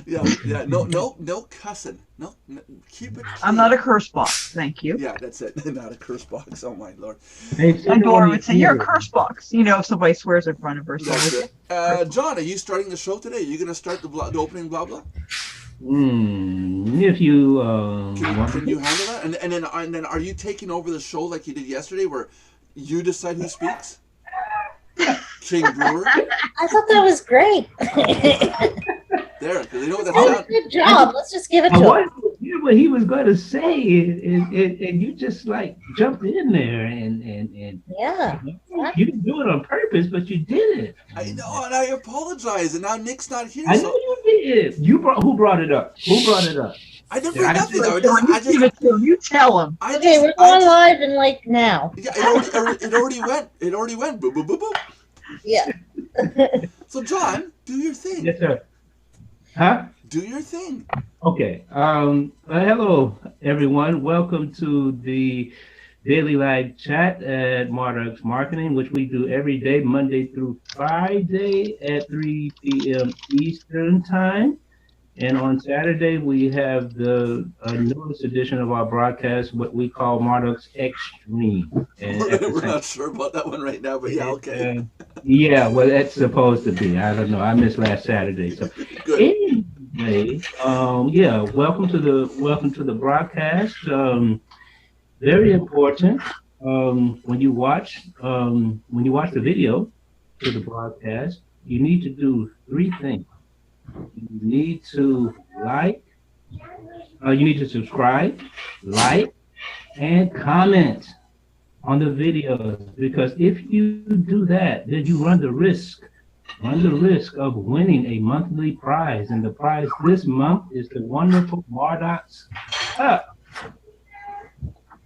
Yeah. No cussing. No, keep it I'm clean. not a curse box. Thank you. Yeah, that's it. Not a curse box. Oh my lord. They've My seen it on daughter the would say, "You're a video. curse box." You know, if somebody swears in front of her, so I'm That's like, "Yeah, it. curse box." John, are you starting the show today? Are you going to start the opening blah blah? If you want Can you to. handle that? And then are you taking over the show like you did yesterday, where you decide who speaks? King Brewer. I thought that was great. There, because they know what He's that doing a sound. good job. Let's just give it I to him. wanted to hear what he was going to say, and you just like jumped in there, and Yeah. you didn't do it on purpose, but you did it. I know, and I apologize. And now Nick's not here, I know so you did. You brought who brought it up? Who brought it up? I didn't Did bring I nothing say up. John, you give it to him. You tell him. Okay, we're going live in like now. Yeah, it already went. It already went. Boop boop boop boop. Yeah. So John, do your thing. Yes, sir. Huh? Do your thing. Okay. Hello, everyone. Welcome to the Daily Live Chat at Mardox Marketing, which we do every day, Monday through Friday at 3 p.m. Eastern Time. And on Saturday, we have the newest edition of our broadcast, what we call Mardox Extreme. And We're not sure about that one right now, but yeah, okay. Yeah, well, that's supposed to be. I don't know. I missed last Saturday. So Good. anyway, yeah, welcome to the broadcast. Very important. When you watch the video to the broadcast, you need to do three things. You need to you need to subscribe, like, and comment on the videos, because if you do that, then you run the risk of winning a monthly prize, and the prize this month is the wonderful Mardox Cup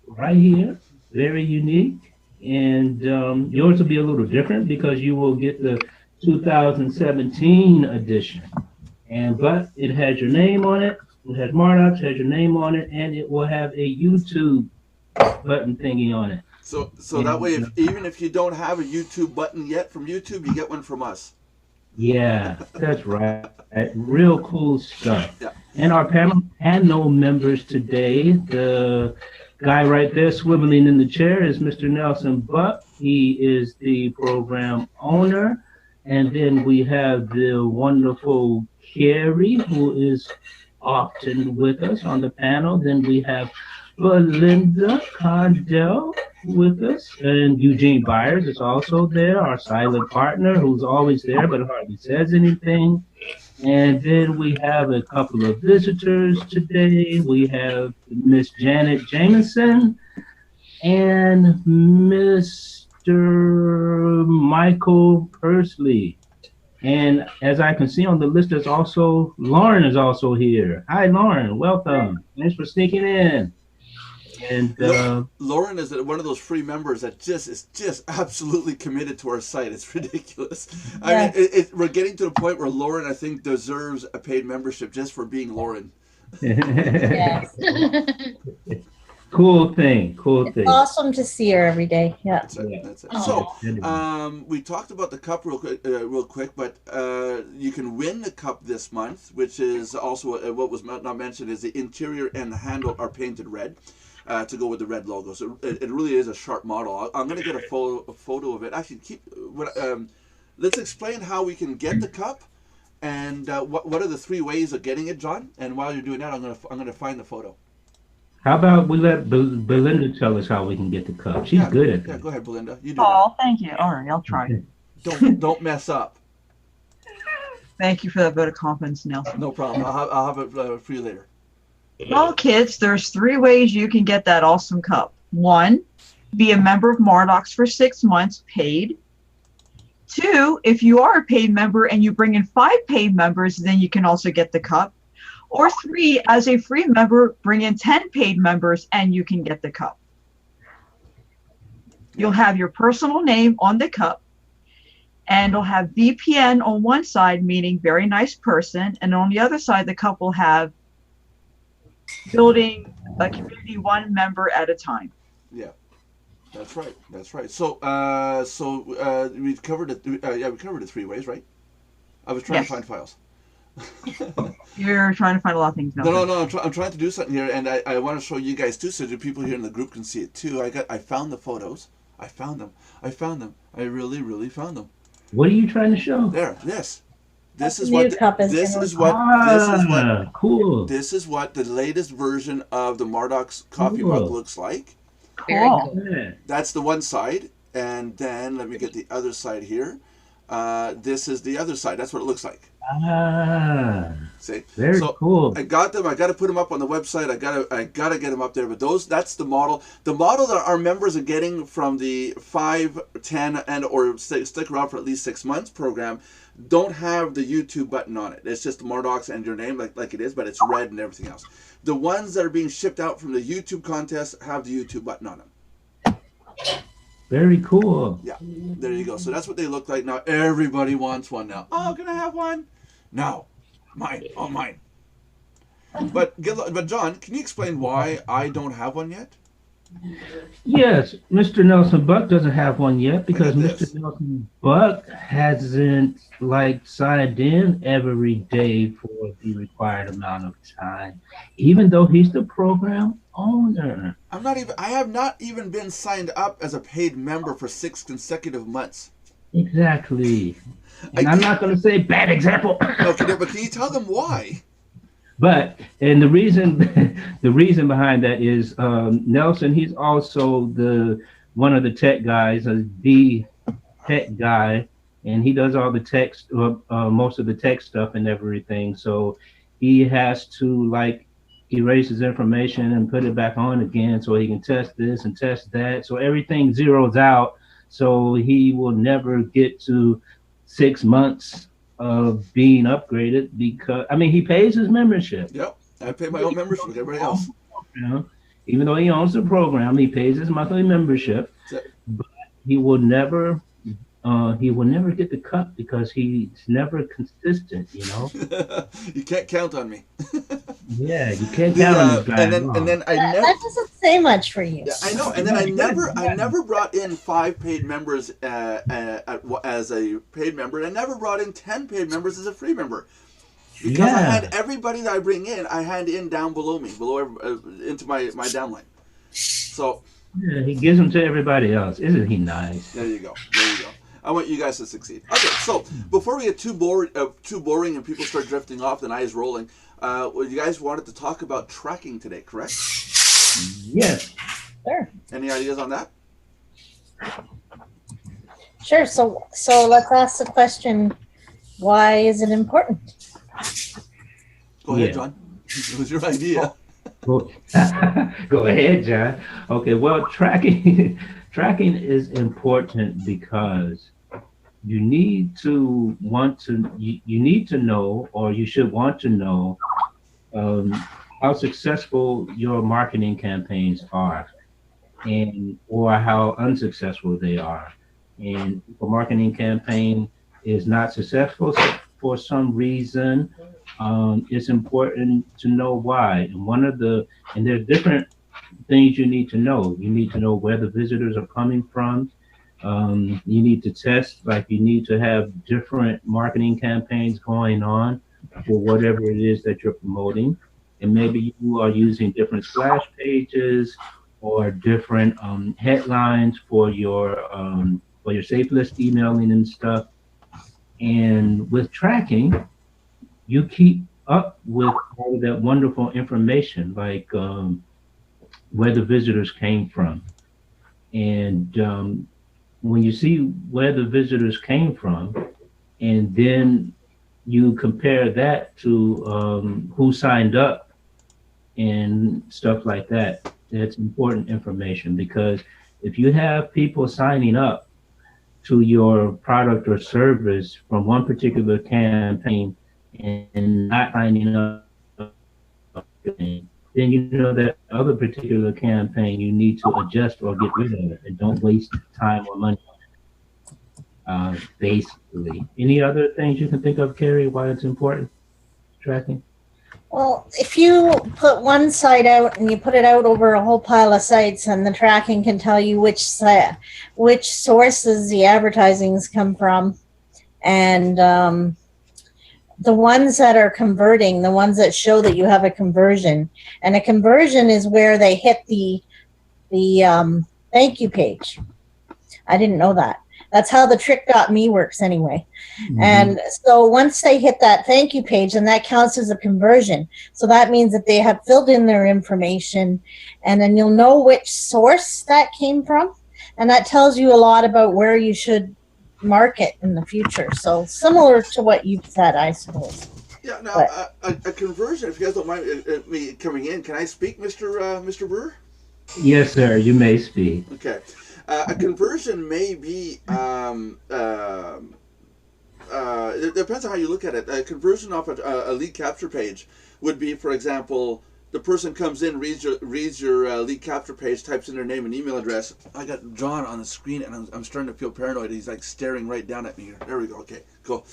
right here, very unique, and yours will be a little different because you will get the 2017 edition, but it has your name on it. It has Mardox, has your name on it, and it will have a YouTube button thingy on it. So that way, even if you don't have a YouTube button yet from YouTube, you get one from us. Yeah, that's right. Real cool stuff. Yeah. And our panel members today, the guy right there swiveling in the chair is Mr. Nelson Buck. He is the program owner. And then we have the wonderful Carrie, who is often with us on the panel. Then we have Belinda Condell with us, and Eugene Byers is also there, our silent partner, who's always there but hardly says anything. And then we have a couple of visitors today. We have Miss Janet Jameson and Mr. Michael Pursley. And as I can see on the list, there's also Lauren is also here. Hi, Lauren. Welcome. Thanks for sneaking in. And Lauren is one of those free members that is just absolutely committed to our site. It's ridiculous. Yes. I mean, we're getting to the point where Lauren, I think, deserves a paid membership just for being Lauren. Yes. Cool thing. Awesome to see her every day. Yeah. That's it. Yeah. That's it. Oh. So, we talked about the cup real quick, but you can win the cup this month, which is also what was not mentioned is the interior and the handle are painted red. To go with the red logo, so it really is a sharp model. I'm going to get a photo of it. Actually, let's explain how we can get the cup, and what are the three ways of getting it, John. And while you're doing that, I'm going to find the photo. How about we let Belinda tell us how we can get the cup? She's good at that. Yeah, go ahead, Belinda. You do Oh, thank you. All right, I'll try. Don't mess up. Thank you for that vote of confidence, Nelson. No problem. I'll have it for you later. Well, kids, there's three ways you can get that awesome cup. One, be a member of Mardox for 6 months paid. Two, if you are a paid member and you bring in 5 paid members, then you can also get the cup. Or three, as a free member, bring in 10 paid members and you can get the cup. You'll have your personal name on the cup, and it'll have VPN on one side, meaning very nice person, and on the other side, the cup will have building a community one member at a time. Yeah, that's right. That's right. So we covered it. We covered it 3 ways, right? I was trying to find files. You're trying to find a lot of things now. No. I'm trying to do something here, and I want to show you guys too, so the people here in the group can see it too. I found the photos. I found them. I really found them. What are you trying to show? There. This That's is the what. new cup is This gonna is look what. Cool. This is what the latest version of the Mardox coffee Cool. mug looks like. Very Cool. cool. Yeah. That's the one side, and then let me get the other side here. This is the other side. That's what it looks like. Ah, See, very so cool. I got them. I got to put them up on the website. I gotta get them up there. But that's the model. The model that our members are getting from the 5, 10, and or stick around for at least 6 months program don't have the YouTube button on it. It's just Mardox and your name like it is, but it's red and everything else. The ones that are being shipped out from the YouTube contest have the YouTube button on them. Very cool. Yeah, there you go. So that's what they look like now. Everybody wants one now. Oh, can I have one? No, mine. Oh, mine. But John, can you explain why I don't have one yet? Yes, Mr. Nelson Buck doesn't have one yet because Look at this. Mr. Nelson Buck hasn't signed in every day for the required amount of time, even though he's the program owner. I have not even been signed up as a paid member for 6 consecutive months. Exactly. And I'm not going to say bad example. Okay, but can you tell them why? But and the reason behind that is Nelson. He's also one of the tech guys, the tech guy, and he does all the text, most of the tech stuff and everything. So he has to erase his information and put it back on again, so he can test this and test that. So everything zeroes out. So he will never get to 6 months of being upgraded because he pays his membership. Yep, I pay my own membership like everybody else. You know, even though he owns the program, he pays his monthly membership. But he will never get the cup because he's never consistent. You know. You can't count on me. Yeah, you can't count on this guy. And then I never. That doesn't say much for you. Yeah, I know, and then I never brought in 5 paid members as a paid member, and I never brought in 10 paid members as a free member, because I had everybody that I bring in, I hand in down below me, into my downline. So yeah, he gives them to everybody else. Isn't he nice? there you go. I want you guys to succeed. Okay, so before we get too boring and people start drifting off, the eyes rolling, you guys wanted to talk about tracking today, correct? Yes. Sure. Any ideas on that? Sure. So let's ask the question, why is it important? Go ahead, John. It was your idea. Go ahead, John. Okay, well, tracking is important because you need to know, or you should want to know, how successful your marketing campaigns are, or how unsuccessful they are. And if a marketing campaign is not successful for some reason, it's important to know why. And there are different things you need to know. You need to know where the visitors are coming from. You need to test, you need to have different marketing campaigns going on for whatever it is that you're promoting. And maybe you are using different splash pages or different headlines for your safe list emailing and stuff. And with tracking, you keep up with all of that wonderful information, like where the visitors came from. And when you see where the visitors came from, and then you compare that to who signed up and stuff like that, that's important information, because if you have people signing up to your product or service from one particular campaign and not signing up, then you know that other particular campaign you need to adjust or get rid of it, and don't waste time or money on it. Basically. Any other things you can think of, Carrie, why it's important, tracking? Well, if you put one site out and you put it out over a whole pile of sites, and the tracking can tell you which sources the advertisings come from, and the ones that are converting, the ones that show that you have a conversion. And a conversion is where they hit the thank you page. I didn't know that. That's how the trick.me works anyway. Mhm. And so once they hit that thank you page, then that counts as a conversion. So that means that they have filled in their information, and then you'll know which source that came from. And that tells you a lot about where you should market in the future. So similar to what you've said, I suppose. Yeah. Now, But a conversion. If you guys don't mind me coming in, can I speak, Mr. Brewer? Yes, sir. You may speak. Okay. A conversion may be. It depends on how you look at it. A conversion off a lead capture page would be, for example, the person comes in, reads your lead capture page, types in their name and email address. I got John on the screen, and I'm starting to feel paranoid. He's like staring right down at me here. There we go. Okay, cool.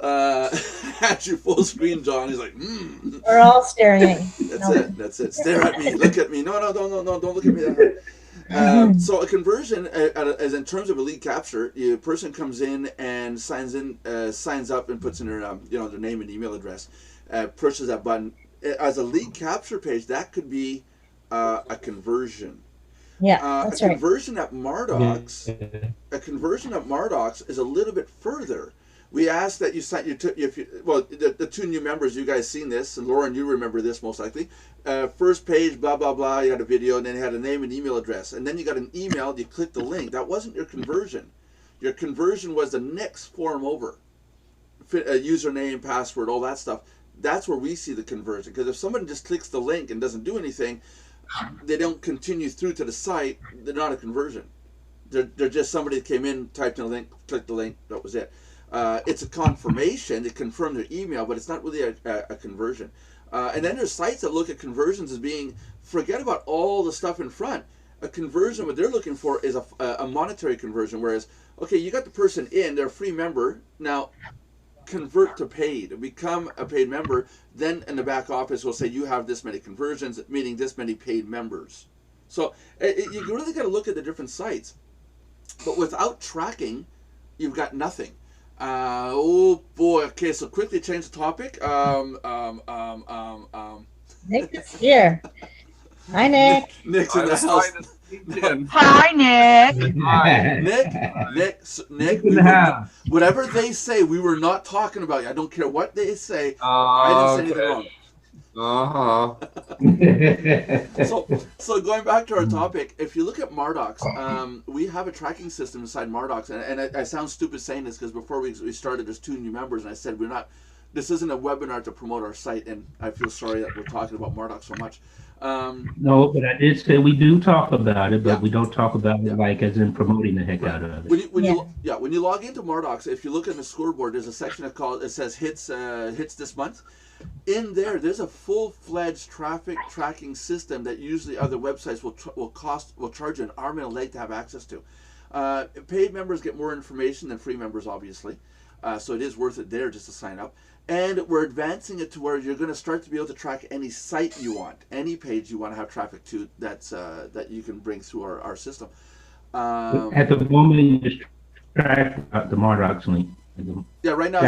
At you full screen, John. He's like, we're all staring at you. That's it. Stare at me. Look at me. No, don't look at me that hard. So a conversion, as in terms of a lead capture, a person comes in and signs up and puts in their their name and email address, pushes that button. As a lead capture page, that could be a conversion. Yeah, that's a right. conversion at Mardox. A conversion at Mardox is a little bit further. We ask that you sign the two new members. You guys seen this, and Lauren, you remember this most likely. First page, blah blah blah. You had a video, and then you had a name and email address, and then you got an email. You click the link. That wasn't your conversion. Your conversion was the next form over. Username, password, all that stuff. That's where we see the conversion. Because if someone just clicks the link and doesn't do anything, they don't continue through to the site. They're not a conversion. They're just somebody that came in, typed in a link, clicked the link. That was it. It's a confirmation. They confirm their email, but it's not really a conversion. And then there's sites that look at conversions as being, forget about all the stuff in front. A conversion, what they're looking for is a monetary conversion. Whereas, okay, you got the person in, they're a free member. Now, convert to paid, become a paid member. Then in the back office, we'll say you have this many conversions, meaning this many paid members. So you really got to look at the different sites. But without tracking, you've got nothing. Oh boy. Okay, so quickly change the topic. Nick is here. Hi, Nick. Nick's in the house. Hi, Nick. Nick, whatever they say, we were not talking about you. I don't care what they say. I didn't say anything wrong. So going back to our topic, if you look at Mardox, we have a tracking system inside Mardox, and I sound stupid saying this because before we started, there's 2 new members, and I said this isn't a webinar to promote our site, and I feel sorry that we're talking about Mardox so much. No, but I did say we do talk about it, but we don't talk about it like as in promoting the heck out of it. When you log into Mardox, if you look at the scoreboard, there's a section it says hits this month. In there's a full-fledged traffic tracking system that usually other websites will charge you an arm and a leg to have access to. Paid members get more information than free members, obviously, so it is worth it there just to sign up. And we're advancing it to where you're going to start to be able to track any site you want, any page you want to have traffic to. That you can bring through our system. At the moment, you just track the Mardox link. Yeah, right now.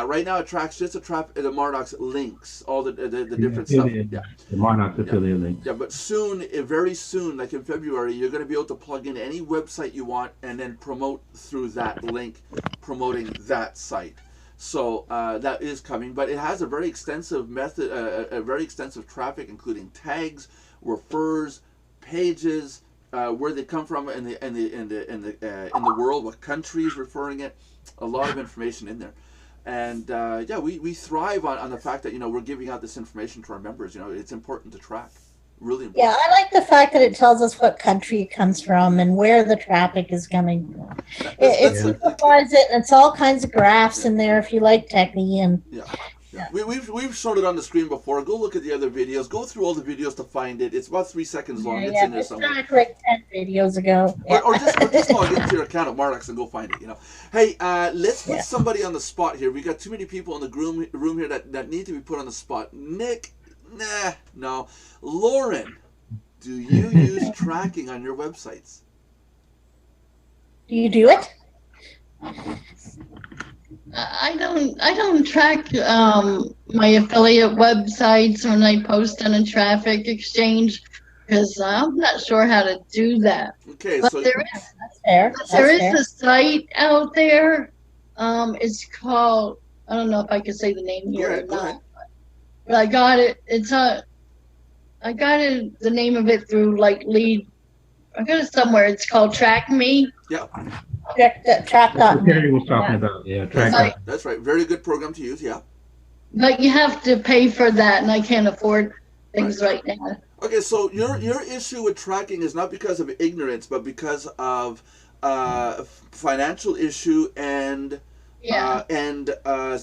Right now it tracks just the Mardox links, all the different stuff. Yeah, the Mardox affiliate links. Yeah, but soon, very soon, like in February, you're going to be able to plug in any website you want and then promote through that link, promoting that site. So that is coming, but it has a very extensive method, a very extensive traffic, including tags, refers, pages, where they come from in the world, what countries referring it. A lot of information in there, and we thrive on the fact that we're giving out this information to our members. It's important to track, really important. Yeah, I like the fact that it tells us what country it comes from and where the traffic is coming from. It simplifies it, and it's all kinds of graphs in there if you like techie. And we've showed it on the screen before. Go look at the other videos. Go through all the videos to find it. It's about 3 seconds long. It's in there somewhere. It's like 10 videos ago. Or just log into your account at Mardox and go find it. Hey, let's put somebody on the spot here. We got too many people in the room here that need to be put on the spot. Nick, no. Lauren, do you use tracking on your websites? Do you do it? I don't track my affiliate websites when I post on a traffic exchange because I'm not sure how to do that. Okay, But so That's fair. there That's is fair. a site out there. It's called, I don't know if I can say the name go here or ahead, go not, ahead. but I got it. I got it, the name of it through like lead. I got it somewhere. It's called Track Me. Yeah, Track That's what that. Terry was talking about. Yeah, track Right. that. that's right. Very good program to use. Yeah. But you have to pay for that, and I can't afford things right now. Okay, so your issue with tracking is not because of ignorance, but because of financial issue Yeah. and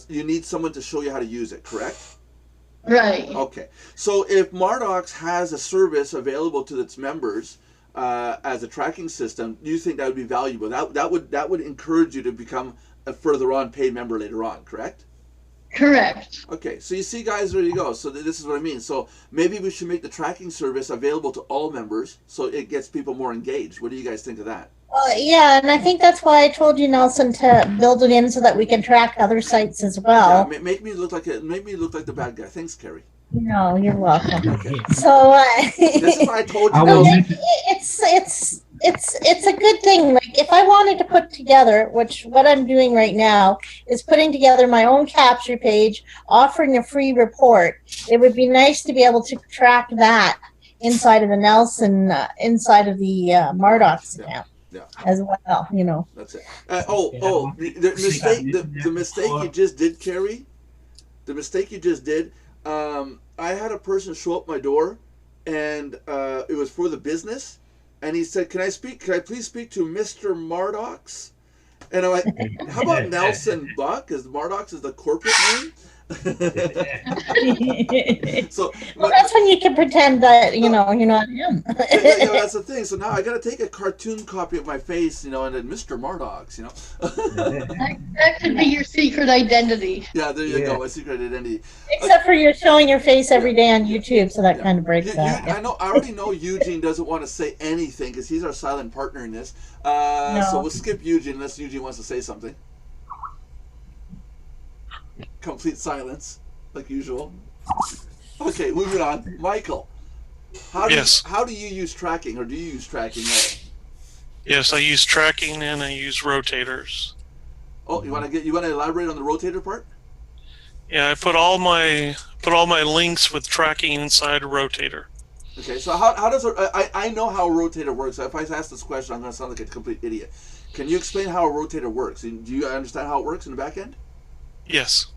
you need someone to show you how to use it. Correct? Right. Okay. So if Mardox has a service available to its members as a tracking system, do you think that would be valuable? That would encourage you to become a further on paid member later on. Correct? Correct. Okay, so you see, guys, there you go. So this is what I mean. So maybe we should make the tracking service available to all members, so it gets people more engaged. What do you guys think of that? Yeah, and I think that's why I told you, Nelson, to build it in so that we can track other sites as Yeah, well. make me look like the bad guy. Thanks, Carrie. No, you're welcome. Okay, So this is why I told you. I so will Nelson. mention. it's a good thing. Like if I wanted to put together, which what I'm doing right now is putting together my own capture page, offering a free report. It would be nice to be able to track that inside of the Nelson, inside of the Mardox Yeah, account yeah, as well. You know. that's it. The mistake you just did, Carrie. The mistake you just did. I had a person show up my door, and it was for the business, and he said, "Can I please speak to Mr. Mardox?" And I'm like, "How about Nelson Buck? Because Mardox is the corporate name." So, Well, that's when you can pretend that you're not him. that's the thing. So now I got to take a cartoon copy of my face, and then Mr. Mardox, That could be your secret identity. Yeah, there you Yeah. go. My secret identity. Except for you're showing your face every day on YouTube, so that Yeah. kind of breaks that. I already know Eugene doesn't want to say anything because he's our silent partner in this. No. So we'll skip Eugene unless Eugene wants to say something. Complete silence, like usual. Okay, moving on. Michael, how do you use tracking, or do you use tracking? Yes, I use tracking and I use rotators. Oh, you want to elaborate on the rotator part? Yeah, I put all my links with tracking inside a rotator. Okay, so how does I know how a rotator works. So if I ask this question, I'm going to sound like a complete idiot. Can you explain how a rotator works? Do you understand how it works in the back end? Yes.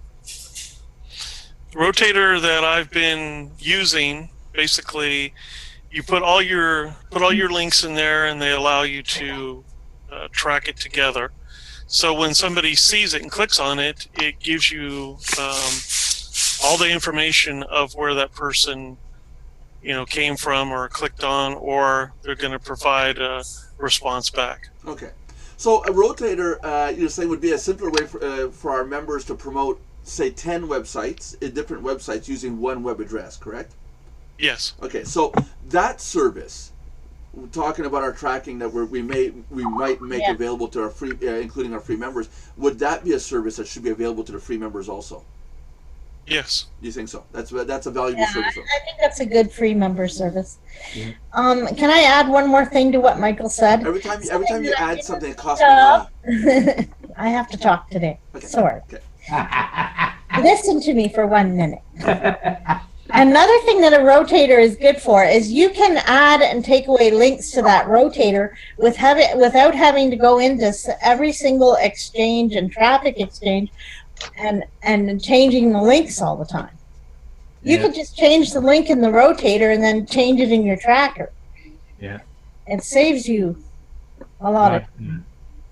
The rotator that I've been using, basically, you put all your links in there, and they allow you to track it together. So when somebody sees it and clicks on it, it gives you all the information of where that person, came from or clicked on, or they're going to provide a response back. Okay. So a rotator, you're saying, would be a simpler way for our members to promote, say, 10 websites, different websites, using one web address, correct? Yes. Okay, so that service, we're talking about our tracking that we might make available to our free, including our free members. Would that be a service that should be available to the free members also? Yes. Do you think so? That's a valuable service. I think that's a good free member service. Yeah. Can I add one more thing to what Michael said? Every time you add something, it costs me money. I have to talk today. Okay. Sorry. Okay. Listen to me for 1 minute. Another thing that a rotator is good for is you can add and take away links to that rotator without having to go into every single exchange and traffic exchange and changing the links all the time. You Yeah. could just change the link in the rotator and then change it in your tracker. Yeah. It saves you a lot of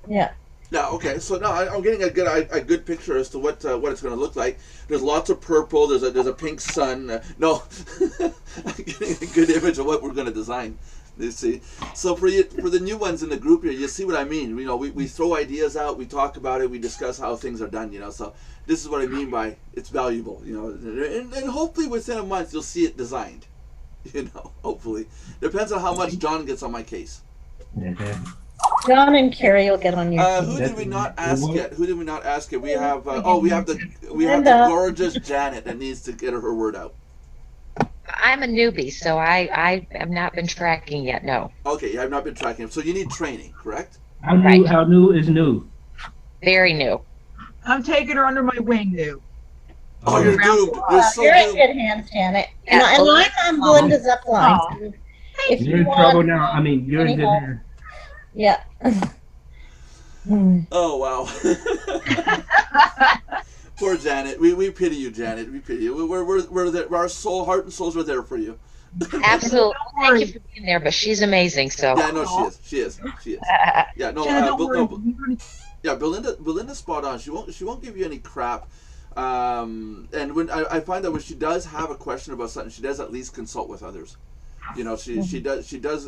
yeah. Yeah. Okay. So now I'm getting a good picture as to what it's going to look like. There's lots of purple. There's a pink sun. No, I'm getting a good image of what we're going to design. You see. So for the new ones in the group here, you see what I mean. We throw ideas out. We talk about it. We discuss how things are done. So this is what I mean by it's valuable. And hopefully within a month you'll see it designed. Hopefully depends on how much John gets on my case. Okay. John and Carrie will get on your Who team. did we not ask yet? Who did we not ask yet? We have we have the Linda. gorgeous Janet that needs to get her word out. I'm a newbie, so I have not been tracking yet. No, Okay, you have not been tracking him, so you need training, correct? How new? Right. How new is new? very new. I'm taking her under my wing, new. Oh, you're doomed. You're so You're in doomed. good hands, Janet. Yeah, And well, I'm on Belinda's upline. Oh. So if You're you in trouble want, now. I mean, you're in good anyhow. hands. yeah. Oh wow. Poor Janet. We pity you, Janet. We pity you. We're there. Our heart and souls are there for you. Absolutely. Don't Thank worry. you for being there, but she's amazing. So Yeah, no, she is. Yeah, no, Janet, don't Bel- worry. no, yeah, Belinda's spot on. She won't give you any crap. And when I find that when she does have a question about something, she does at least consult with others. You know, she does. She gets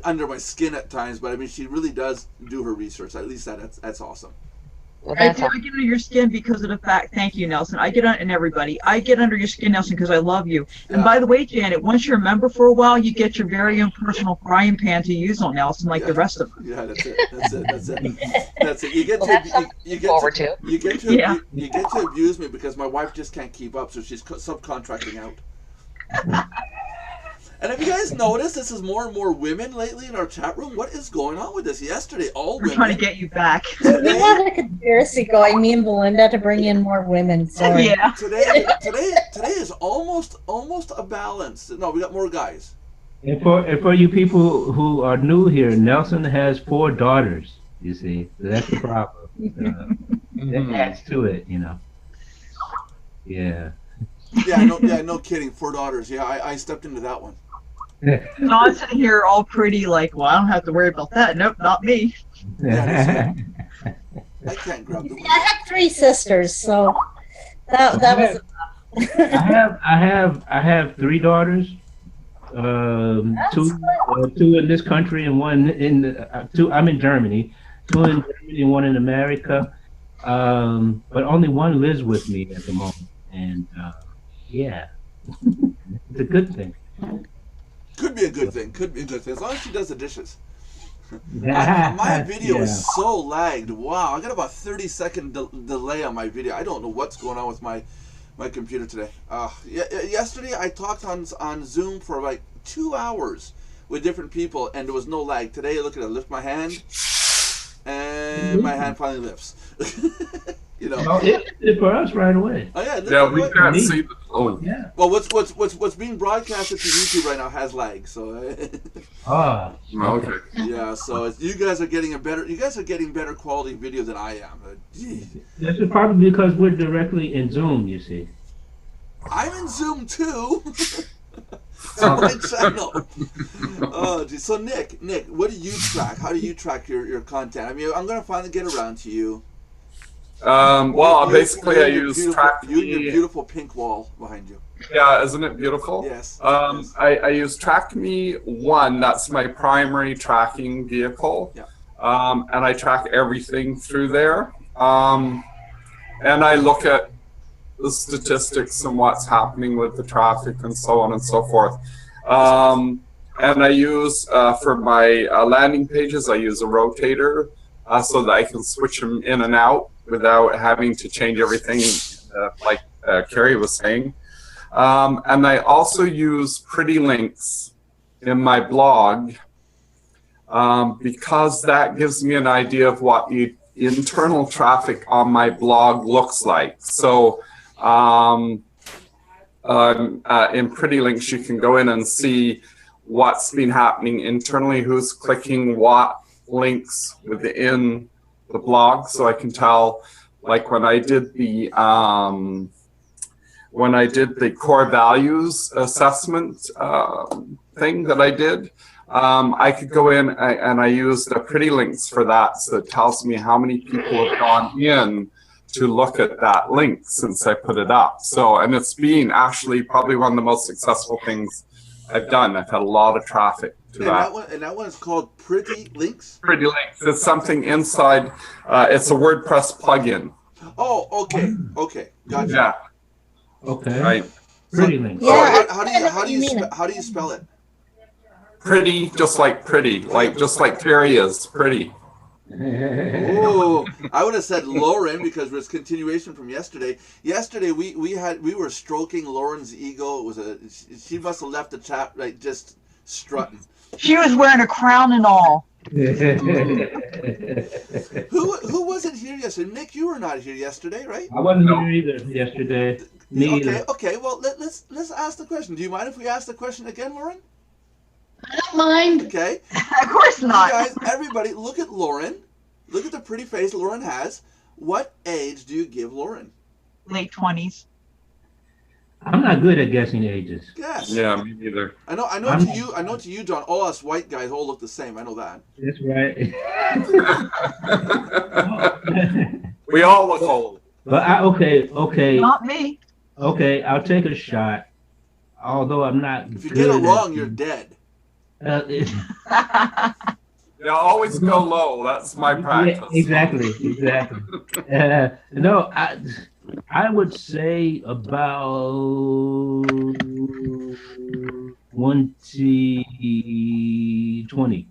under my skin at times, but I mean, she really does do her research. At least that's awesome. well, I that's get under your skin because of the fact. Thank you, Nelson. I get and everybody. I get under your skin, Nelson, because I love you. And Yeah. by the way, Janet, once you're a member for a while, you get your very own personal frying pan to use on Nelson, like the rest of us. Yeah, that's it. That's it. You get well, that's something to you look get forward to, to. you get to Yeah. you get to abuse me because my wife just can't keep up, so she's subcontracting out. And have you guys noticed this is more and more women lately in our chat room? What is going on with this? Yesterday, all We're women. trying to get you back. We have a conspiracy going, me and Belinda, to bring in more women. Sorry. Yeah. Today is almost a balance. No, we got more guys. And for you people who are new here, Nelson has 4 daughters. You see, so that's the problem. That adds to it, you know. Yeah. Yeah, no kidding. 4 daughters. Yeah, I stepped into that one. John's sitting here all pretty, like, well, I don't have to worry about that. Nope, not me. I can't grab the. I have 3 sisters, so that was. I have 3 daughters. Two in this country and one in two. I'm in Germany. 2 in Germany and 1 in America. But only 1 lives with me at the moment, and yeah, it's a good thing. Could be a good thing. As long as she does the dishes. My video is so lagged. Wow, I got about 30-second delay on my video. I don't know what's going on with my computer today. Yesterday I talked on Zoom for like 2 hours with different people, and there was no lag. Today, look at it. I lift my hand, and my hand finally lifts. You know. Well, it for us right away. Oh yeah. Yeah, we can't see the. Oh, Yeah. Well, what's being broadcasted to YouTube right now has lag. So. okay. Yeah. So you guys are getting better quality video than I am. This is probably because we're directly in Zoom, you see. I'm in Zoom too. On my channel. Oh, geez. So Nick, what do you track? How do you track your content? I mean, I'm gonna finally get around to you. Well, basically, I use you and your TrackMe. beautiful pink wall behind you. Yeah, isn't it beautiful? Yes. Yes. I use TrackMe 1. That's my primary tracking vehicle. Yeah. And I track everything through there. And I look at the statistics and what's happening with the traffic and so on and so forth. And I use, for my landing pages, I use a rotator so that I can switch them in and out without having to change everything, like Carrie was saying. And I also use pretty links in my blog because that gives me an idea of what the internal traffic on my blog looks like. So in pretty links, you can go in and see what's been happening internally, who's clicking what links within the blog. So I can tell, like when I did the core values assessment thing that I did, I could go in and I used pretty links for that. So it tells me how many people have gone in to look at that link since I put it up. So, and it's been actually probably one of the most successful things I've done. I've had a lot of traffic to that. And that one is called Pretty Links? Pretty links. It's something inside, it's a WordPress plugin. Oh, okay. Gotcha. Yeah. Okay. Right. Pretty links. Yeah. How do you spell it? Pretty, just like Terry is pretty. Oh, I would have said Lauren because it was continuation from yesterday. Yesterday we were stroking Lauren's ego. It was she must have left the chat like just strutting. She was wearing a crown and all. Who wasn't here yesterday? Nick, you were not here yesterday, right? I wasn't here either yesterday. Me either. Okay. Well, let's ask the question. Do you mind if we ask the question again, Lauren? I don't mind. Okay. Of course not. You guys, everybody, look at Lauren. Look at the pretty face Lauren has. What age do you give Lauren? Late 20s. I'm not good at guessing ages. Yes. Yeah, me neither. I know. To you, John. All us white guys all look the same. I know that. That's right. We all look old. But okay. Not me. Okay, I'll take a shot. Although I'm not. If you get it wrong, you're dead. Yeah, always go low. That's my practice. Yeah, exactly. No, I would say about 20.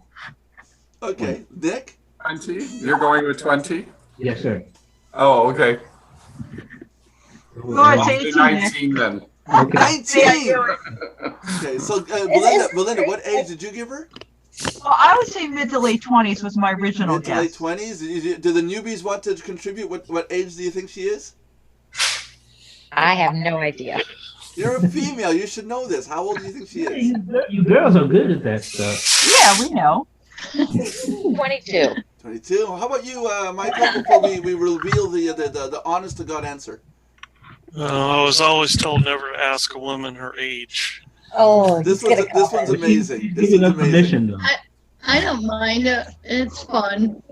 Okay, Nick. 20? You're going with 20? Yes, sir. Oh, okay. Go ahead, say 18, 19 then. Okay. 19. Okay, so Belinda, what age did you give her? Well, I would say mid to late 20s was my original Mid to late guess. 20s. Do the newbies want to contribute? What age do you think she is? I have no idea. You're a female. You should know this. How old do you think she is? You girls are good at that stuff. Yeah, we know. 22. 22. How about you, Michael? Before we reveal the honest to God answer. I was always told never to ask a woman her age. Oh, This one's amazing. This is Giving up amazing. permission, though. I don't mind. It's fun.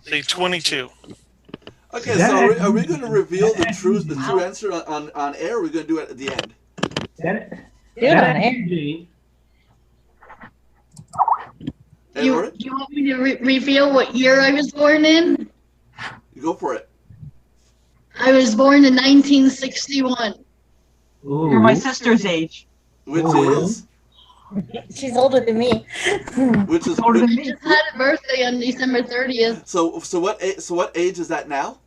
Say 22. Okay, so are we going to reveal the true answer on air? Or are we going to do it at the end? Do it on air. Hey, Lauren, Do you want me to reveal what year I was born in? you go for it. I was born in 1961. Ooh. You're my sister's age. Which Oh. is She's older than me. which is Older than me. Just had a birthday on December 30th. so what age is that now?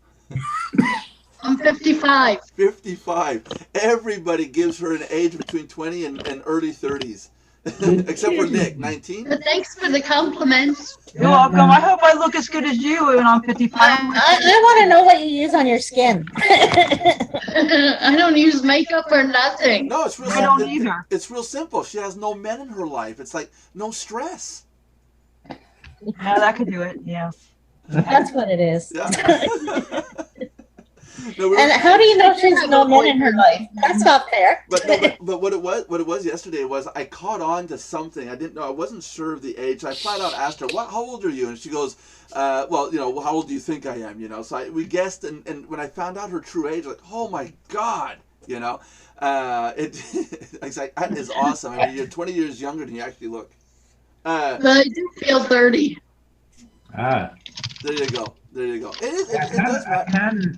I'm 55. 55. Everybody gives her an age between 20 and early 30s. Except for Nick, 19. But thanks for the compliments. You're welcome. I hope I look as good as you when I'm 55. I want to know what you use on your skin. I don't use makeup or nothing. No, it's real I don't simple. either. It's real simple. She has no men in her life. It's like no stress. Yeah, that could do it. Yeah. That's what it is. Yeah. No, And how do you know she has no men in her life? That's not fair. But what it was yesterday was I caught on to something. I didn't know. I wasn't sure of the age. I flat out asked her, "How old are you?" And she goes, "Well, how old do you think I am?" So we guessed, and when I found out her true age, like, oh my God, it's like that is awesome. I mean, you're 20 years younger than you actually look. But I do feel 30. There you go. It does matter.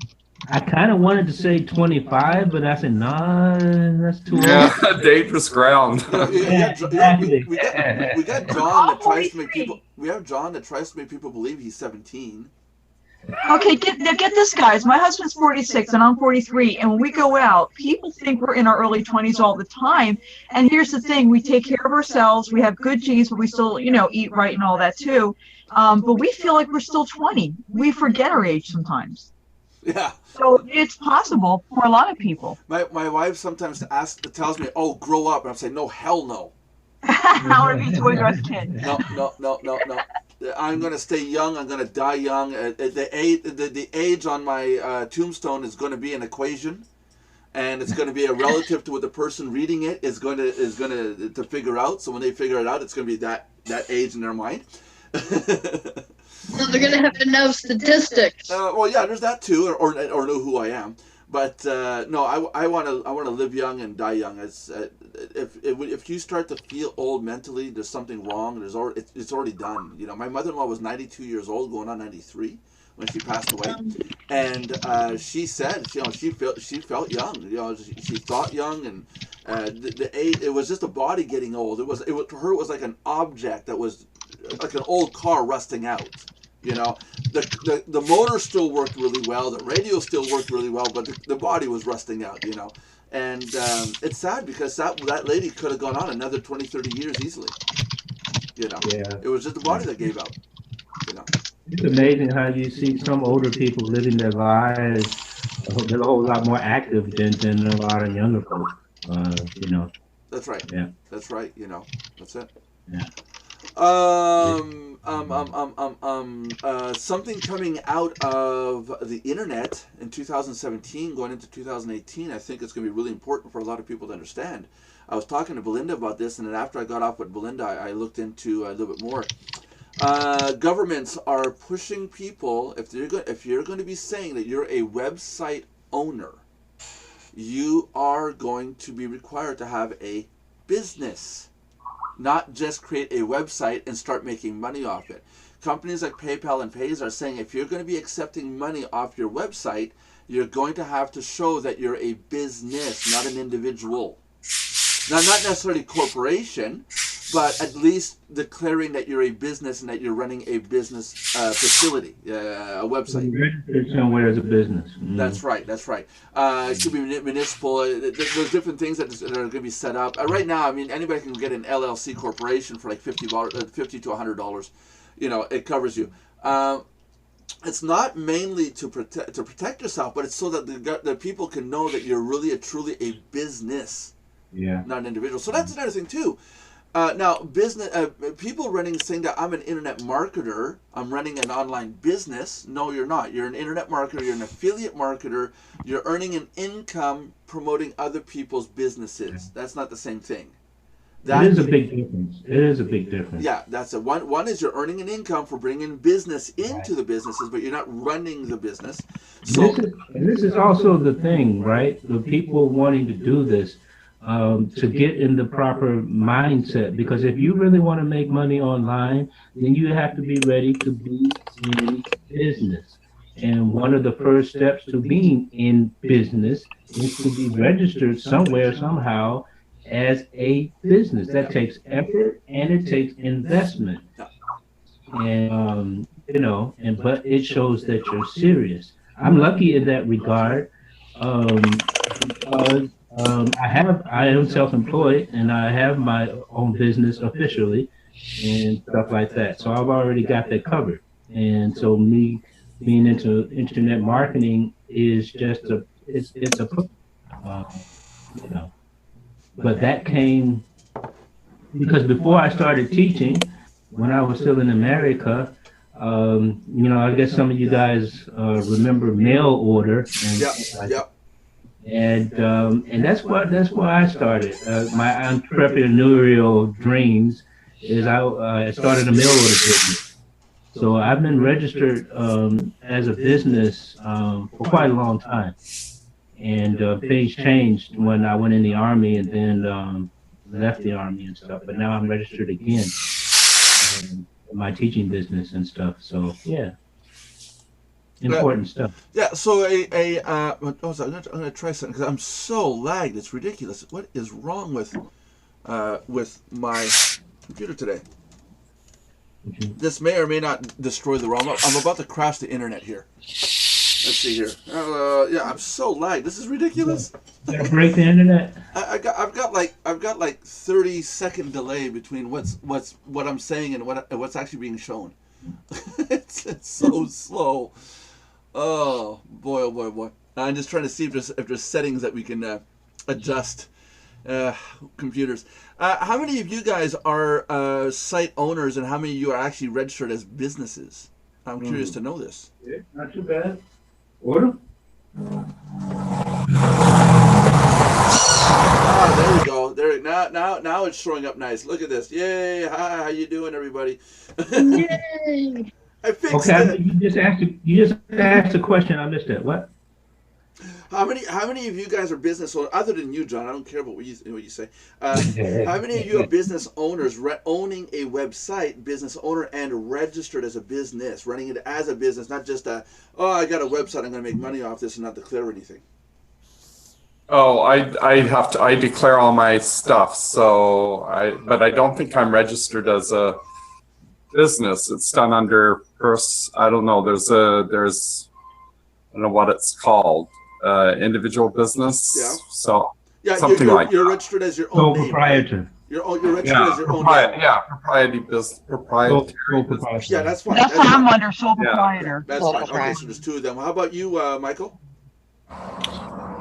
I kind of wanted to say 25, but I said, nah, that's too old. Yeah, dangerous ground. We got John that tries to make people. We have John that tries to make people believe he's 17. Okay, get this, guys. My husband's 46 and I'm 43, and when we go out, people think we're in our early 20s all the time. And here's the thing: we take care of ourselves. We have good genes, but we still, eat right and all that too. But we feel like we're still 20. We forget our age sometimes. Yeah. So it's possible for a lot of people. My wife sometimes tells me, "Oh, grow up," and I'm saying, "No, hell no." I want to be a Toys R Us kid. No. I'm gonna stay young. I'm gonna die young. The age on my tombstone is going to be an equation, and it's going to be a relative to what the person reading it is going to figure out. So when they figure it out, it's going to be that age in their mind. So they're going to have to know statistics. Well, yeah, there's that too, or know who I am. But no, I want to live young and die young. If you start to feel old mentally, there's something wrong. It's already done. My mother-in-law was 92 years old, going on 93 when she passed away, and she said, she felt young. She thought young, and the age, it was just a body getting old. It was to her, it was like an object that was like an old car rusting out. The motor still worked really well, the radio still worked really well, but the body was rusting out. And it's sad because that lady could have gone on another 20, 30 years easily. Yeah. It was just the body that gave out. It's amazing how you see some older people living their lives a whole lot more active than a lot of younger folks. That's right. Yeah. That's right. That's it. Yeah. Something coming out of the internet in 2017 going into 2018, I think it's going to be really important for a lot of people to understand. I was talking to Belinda about this, and then after I got off with Belinda, I looked into a little bit more. Governments are pushing people, if you're going to be saying that you're a website owner, you are going to be required to have a business, not just create a website and start making money off it. Companies like PayPal and Paze are saying if you're going to be accepting money off your website, you're going to have to show that you're a business, not an individual. Now, not necessarily corporation, but at least declaring that you're a business and that you're running a business facility, a website. Registered somewhere as a business. That's right. It could be municipal. There's different things that are going to be set up. Right now, I mean, anybody can get an LLC corporation for like $50 to $100. It covers you. It's not mainly to protect yourself, but it's so that the people can know that you're really truly a business, not an individual. So that's another thing too. Now, business people saying that I'm an internet marketer, I'm running an online business. No, you're not. You're an internet marketer. You're an affiliate marketer. You're earning an income promoting other people's businesses. That's not the same thing. It is a big difference. Yeah, that's it. One is you're earning an income for bringing business into the businesses, but you're not running the business. So this is also the thing, right? The people wanting to do this. To get in the proper mindset, because if you really want to make money online, then you have to be ready to be in business. And one of the first steps to being in business is to be registered somewhere, somehow, as a business. That takes effort and it takes investment. And but it shows that you're serious. I'm lucky in that regard, because I am self-employed and I have my own business officially and stuff like that. So I've already got that covered. And so me being into internet marketing is just but that came because before I started teaching, when I was still in America, I guess some of you guys remember mail order. And that's where I started. My entrepreneurial dreams is I started a mail order business. So I've been registered as a business for quite a long time. And things changed when I went in the Army and then left the Army and stuff. But now I'm registered again in my teaching business and stuff. So yeah. Important stuff. Yeah, so I'm going to try something because I'm so lagged. It's ridiculous. What is wrong with my computer today? This may or may not destroy the ROM. I'm about to crash the internet here. Let's see here. I'm so lagged. This is ridiculous. Break the internet. I've got like 30-second delay between what I'm saying and what's actually being shown. It's so slow. Oh boy! I'm just trying to see if there's settings that we can adjust. Computers. How many of you guys are site owners, and how many of you are actually registered as businesses? I'm curious to know this. Yeah, not too bad. Order. There we go. Now it's showing up nice. Look at this. Yay! Hi, how you doing, everybody? Yay! I fixed Okay, it. you just asked a question. I missed it. What? How many of you guys are business owners, other than you, John? I don't care about what you say. How many of you are business owners owning a website, business owner, and registered as a business, running it as a business, not just I got a website, I'm going to make money off this and not declare anything. Oh, I declare all my stuff. But I don't think I'm registered as a business. It's done under I don't know. There's I don't know what it's called. Individual business. Yeah. So yeah, something like you're registered as your own name. Proprietor. You're registered as your own name. Yeah, proprietary business. Yeah, that's fine. That's what I'm under, sole proprietor. That's fine. Okay, so there's two of them. How about you, Michael?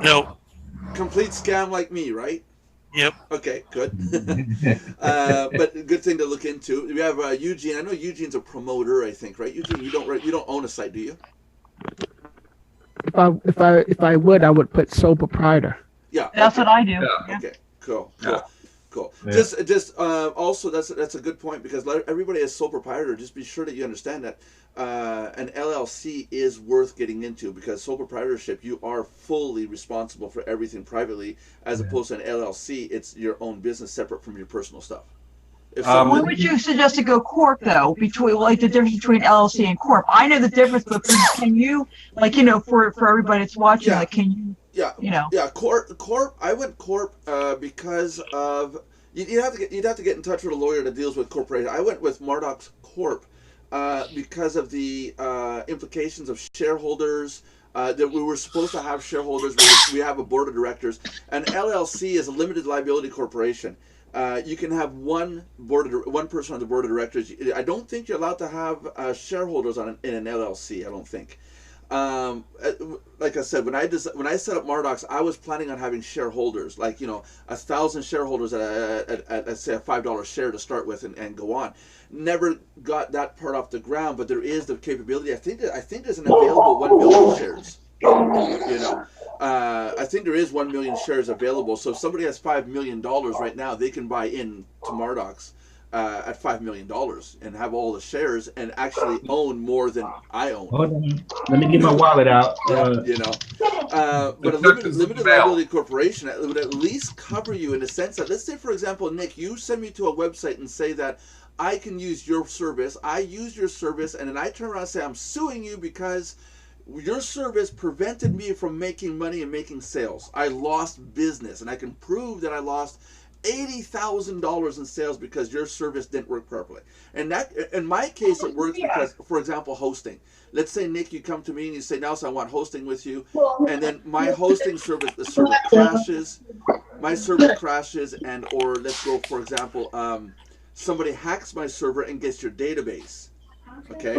No. Complete scam like me, right? Yep. Okay, good. But a good thing to look into. We have Eugene. I know Eugene's a promoter, I think, right? Eugene, you don't own a site, do you? If I would, I would put sole proprietor. Yeah. That's what I do. Yeah. Okay. Cool. Yeah. Yeah. Just also that's a good point, because everybody has sole proprietor. Just be sure that you understand that an LLC is worth getting into, because sole proprietorship, you are fully responsible for everything privately, as opposed to an LLC, it's your own business separate from your personal stuff. Why would you suggest to go corp, though, between like the difference between LLC and corp? I know the difference, but can you, like, for everybody that's watching, like, can you? Yeah, corp. I went corp because of you'd have to get in touch with a lawyer that deals with corporation. I went with Mardox Corp because of the implications of shareholders. That we were supposed to have shareholders. We have a board of directors. An LLC is a limited liability corporation. You can have one person on the board of directors. I don't think you're allowed to have shareholders in an LLC. I don't think. Like I said, when I set up Mardox, I was planning on having shareholders, like 1,000 shareholders at let's say a $5 share to start with, and go on. Never got that part off the ground, but there is the capability. I think there's an available 1 million shares. I think there is 1 million shares available. So if somebody has $5 million right now, they can buy in to Mardox at $5 million and have all the shares and actually own more than I own. Hold on. Let me get my wallet out. But a limited liability corporation would at least cover you in the sense that, let's say, for example, Nick, you send me to a website and say that I can use your service. I use your service, and then I turn around and say I'm suing you because your service prevented me from making money and making sales. I lost business, and I can prove that I lost $80,000 in sales because your service didn't work properly. And that, in my case, it works because, for example, hosting. Let's say, Nick, you come to me and you say, Nelson, I want hosting with you, and then my hosting service, the server crashes. My server crashes, or let's go, for example, somebody hacks my server and gets your database. Okay,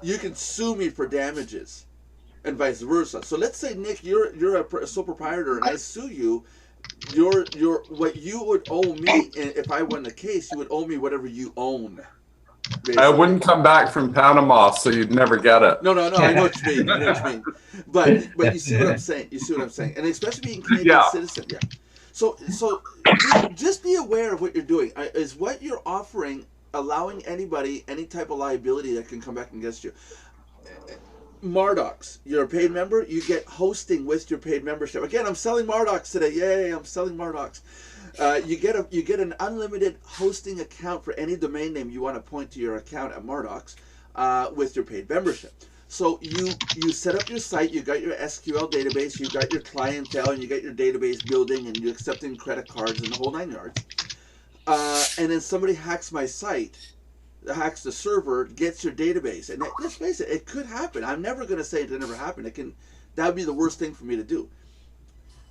you can sue me for damages, and vice versa. So let's say, Nick, you're a sole proprietor, and I sue you. What you would owe me, if I won the case, you would owe me whatever you own. Basically. I wouldn't come back from Panama, so you'd never get it. No, I know what you mean. But you see what I'm saying. And especially being Canadian citizen. Yeah. So just be aware of what you're doing. Is what you're offering allowing anybody any type of liability that can come back against you? Mardox, you're a paid member, you get hosting with your paid membership. Again, I'm selling Mardox today. Yay, I'm selling Mardox. You get an unlimited hosting account for any domain name you want to point to your account at Mardox with your paid membership. So you set up your site, you got your SQL database, you got your clientele, and you got your database building, and you're accepting credit cards and the whole 9 yards. And then somebody hacks my site, hacks the server, gets your database, and let's face it, it could happen. I'm never going to say it never happened. That would be the worst thing for me to do.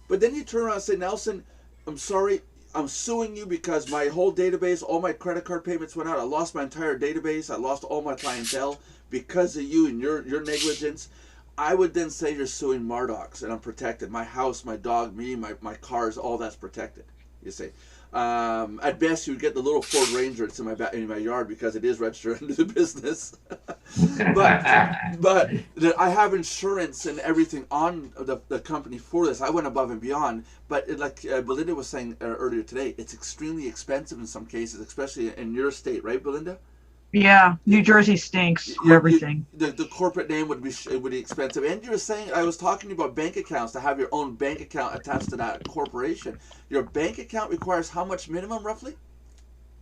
But then you turn around and say, Nelson, I'm sorry, I'm suing you because my whole database, all my credit card payments went out. I lost my entire database. I lost all my clientele because of you and your negligence. I would then say you're suing Mardox, and I'm protected. My house, my dog, me, my cars, all that's protected. You see. At best, you would get the little Ford Ranger that's in my yard because it is registered into the business. but I have insurance and everything on the company for this. I went above and beyond. But like Belinda was saying earlier today, it's extremely expensive in some cases, especially in your state, right, Belinda? Yeah, New Jersey stinks for everything. The corporate name would be expensive. And you were saying, I was talking about bank accounts, to have your own bank account attached to that corporation. Your bank account requires how much minimum, roughly?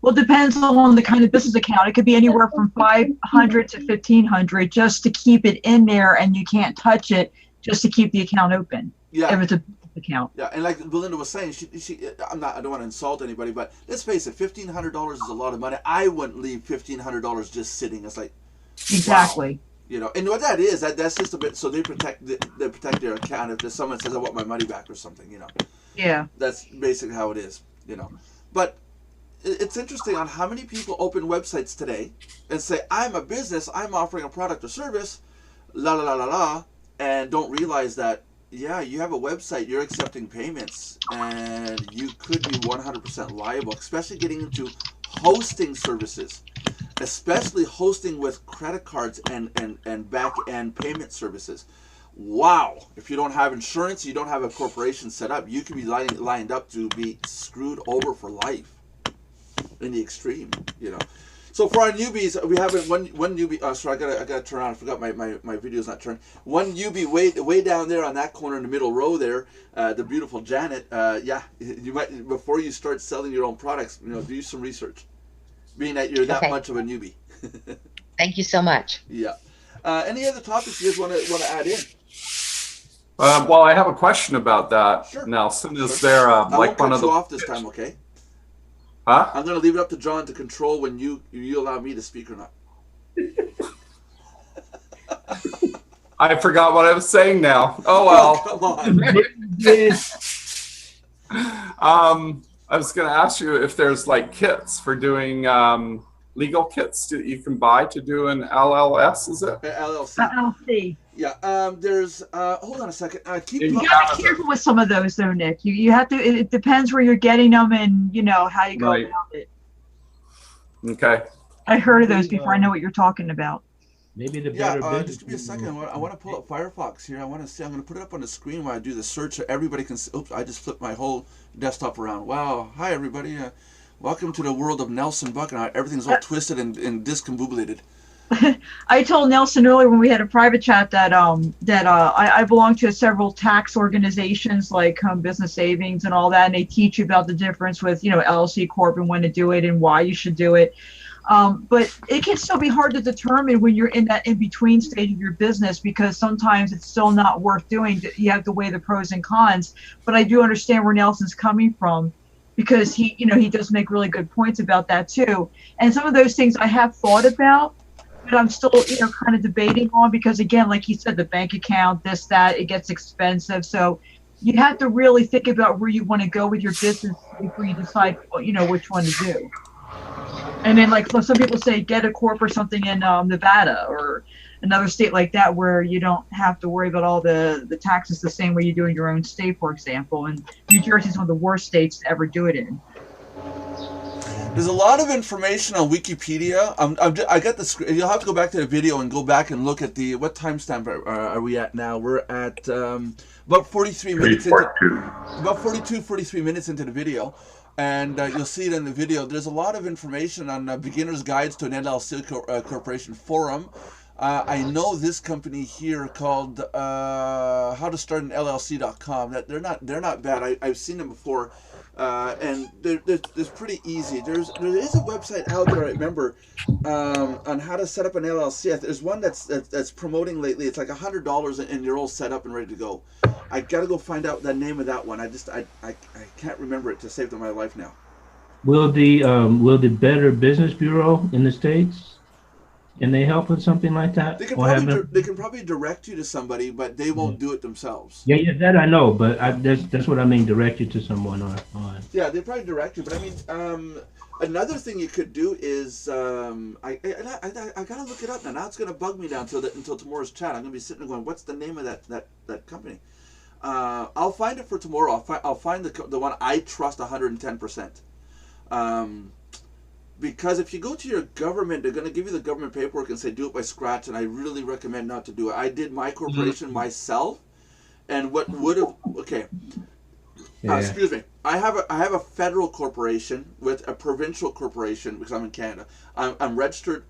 Well, it depends on the kind of business account. It could be anywhere from 500 to 1500 just to keep it in there, and you can't touch it just to keep the account open. Yeah. If it's a business account. Yeah, and like Belinda was saying, I don't want to insult anybody, but let's face it, $1,500 is a lot of money. I wouldn't leave $1,500 just sitting. It's like, exactly. Wow. You know, and what that is, that's just a bit so they protect their account if there's someone says I want my money back or something. You know. Yeah. That's basically how it is. You know, but it's interesting on how many people open websites today and say, I'm a business, I'm offering a product or service, la la la la la, and don't realize that, yeah, you have a website, you're accepting payments, and you could be 100% liable, especially getting into hosting services, especially hosting with credit cards and back-end payment services. Wow. If you don't have insurance, you don't have a corporation set up, you could be lined up to be screwed over for life. In the extreme, you know. So for our newbies, we have one newbie. Oh, sorry, I gotta turn on. I forgot my video's not turned. One newbie way down there on that corner in the middle row there. The beautiful Janet. Yeah, you might, before you start selling your own products, you know, do some research. Being that you're that much of a newbie. Thank you so much. Yeah. Any other topics you guys want to add in? Well, I have a question about that, Sure. Nelson. Is there like one of the? I won't cut you off this time, okay? Huh? I'm going to leave it up to John to control when you allow me to speak or not. I forgot what I was saying now. Oh well. Come on. I was going to ask you if there's like kits for doing legal kits that you can buy to do an LLS. Is it? LLC. LLC. Yeah. There's. Hold on a second. You gotta be careful with some of those, though, Nick. You have to. It depends where you're getting them, and you know how you go Right. about it. Okay. I heard of those before. I know what you're talking about. Maybe the better business. Just give me a second. I want to pull up Firefox here. I want to see. I'm going to put it up on the screen while I do the search so everybody can see. Oops! I just flipped my whole desktop around. Wow! Hi everybody. Welcome to the world of Nelson Buck. And everything's all twisted and discombobulated. I told Nelson earlier when we had a private chat that I belong to several tax organizations like Home Business Savings and all that, and they teach you about the difference with LLC Corp and when to do it and why you should do it. But it can still be hard to determine when you're in that in-between stage of your business, because sometimes it's still not worth doing. You have to weigh the pros and cons. But I do understand where Nelson's coming from, because he does make really good points about that too. And some of those things I have thought about, but I'm still, kind of debating on, because again, like you said, the bank account, this, that, it gets expensive. So you have to really think about where you want to go with your business before you decide, which one to do. And then, like some people say, get a corp or something in Nevada or another state like that, where you don't have to worry about all the taxes the same way you do in your own state, for example. And New Jersey is one of the worst states to ever do it in. There's a lot of information on Wikipedia. I got the screen. You'll have to go back to the video and go back and look at what timestamp are we at now? We're at about 43 minutes. About 43 minutes into the video. And you'll see it in the video. There's a lot of information on beginner's guides to an LLC corporation forum. I know this company here called howtostartanllc.com. That they're not bad. I've seen them before, and they're pretty easy. There is a website out there I remember on how to set up an LLC. There's one that's promoting lately. It's like $100 and you're all set up and ready to go. I gotta go find out the name of that one. I can't remember it to save my life now. Will the Better Business Bureau in the States, can they help with something like that? They can probably direct you to somebody, but they won't do it themselves. Yeah, that I know, but that's what I mean. Direct you to someone on. Yeah, they probably direct you, but I mean, another thing you could do is I gotta look it up now. Now it's gonna bug me now until tomorrow's chat. I'm gonna be sitting there going, what's the name of that company? I'll find it for tomorrow. I'll find the one I trust 110%. Because if you go to your government, they're going to give you the government paperwork and say do it by scratch, and I really recommend not to do it. I did my corporation myself, and what would have excuse me. I have a federal corporation with a provincial corporation because I'm in Canada. I'm registered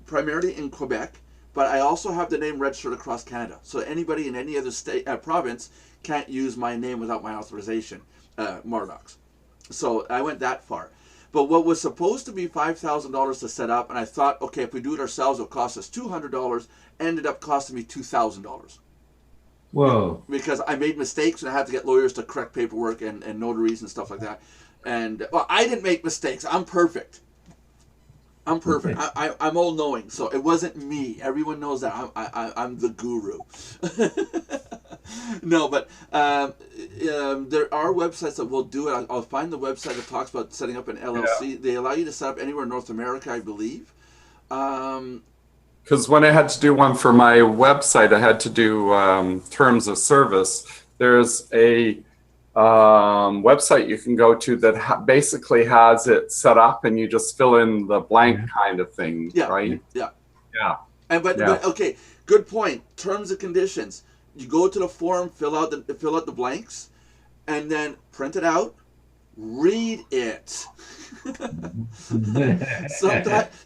primarily in Quebec, but I also have the name registered across Canada. So anybody in any other state province can't use my name without my authorization, Mardox. So I went that far. But what was supposed to be $5,000 to set up, and I thought, okay, if we do it ourselves, it'll cost us $200, ended up costing me $2,000. Whoa. Because I made mistakes and I had to get lawyers to correct paperwork and notaries and stuff like that. And, well, I didn't make mistakes. I'm perfect. I'm perfect. I'm all knowing, so it wasn't me. Everyone knows that. I'm the guru. No, but there are websites that will do it. I'll find the website that talks about setting up an LLC. Yeah. They allow you to set up anywhere in North America, I believe. Because when I had to do one for my website, I had to do terms of service. There's a website you can go to that basically has it set up, and you just fill in the blank kind of thing, right? Yeah. But okay, good point. Terms and conditions. You go to the form, fill out the blanks, and then print it out. Read it.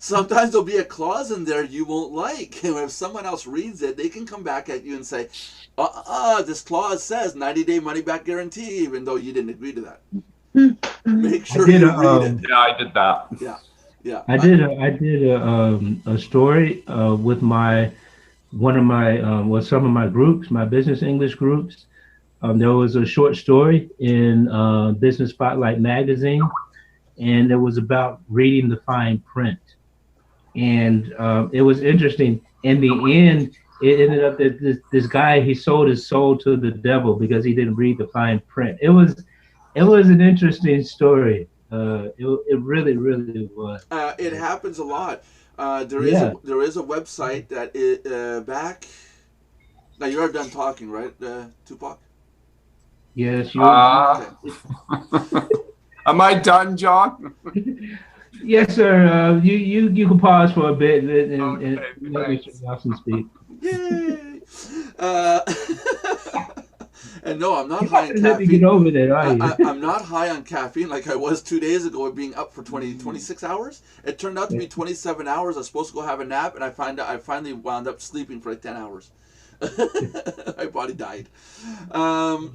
Sometimes there'll be a clause in there you won't like, and if someone else reads it, they can come back at you and say, this clause says 90-day money-back guarantee, even though you didn't agree to that. Make sure you read it. Yeah, I did that. Yeah. I did a story with some of my groups, my business English groups. There was a short story in Business Spotlight magazine, and it was about reading the fine print. And it was interesting. In the end, it ended up that this guy, he sold his soul to the devil because he didn't read the fine print. It was an interesting story. It really, really was. It happens a lot. There is a website that is back. Now you are done talking, right, Tupac? Yes, you are. Am I done, John? Yes, sir. You can pause for a bit and let Mr. Nelson speak. Yay! And no, I'm not high on caffeine. Get over that, are you? I'm not high on caffeine like I was 2 days ago, being up for 26 hours. It turned out to be 27 hours. I was supposed to go have a nap, and I finally wound up sleeping for like 10 hours. My body died. No,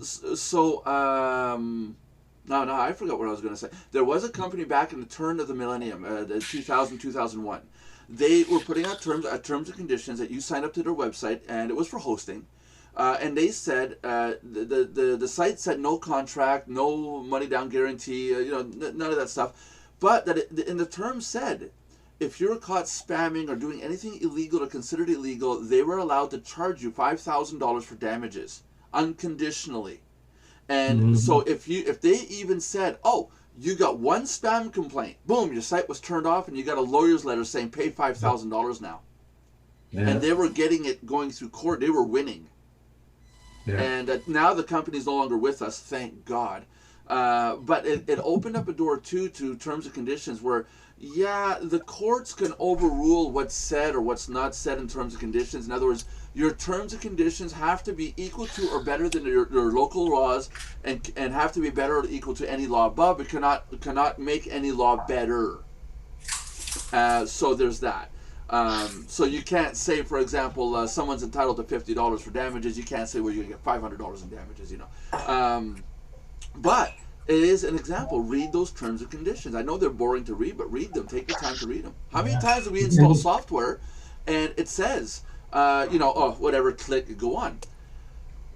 I forgot what I was going to say. There was a company back in the turn of the millennium, 2000, 2001. They were putting out terms and conditions that you signed up to their website, and it was for hosting. And they said the site said no contract, no money down guarantee, none of that stuff. But that in the terms said, if you're caught spamming or doing anything illegal or considered illegal, they were allowed to charge you $5,000 for damages unconditionally. And so if they even said, oh, you got one spam complaint, boom, your site was turned off, and you got a lawyer's letter saying pay $5,000 now. Yeah. And they were getting it going through court. They were winning. Yeah. And now the company's no longer with us, thank God. But it opened up a door too to terms and conditions where, the courts can overrule what's said or what's not said in terms and conditions. In other words, your terms and conditions have to be equal to or better than your local laws, and have to be better or equal to any law above. It cannot make any law better. So there's that. So you can't say, for example, someone's entitled to $50 for damages. You can't say, well, you're going to get $500 in damages, But it is an example. Read those terms and conditions. I know they're boring to read, but read them. Take the time to read them. How many times do we install software and it says, whatever, click, go on.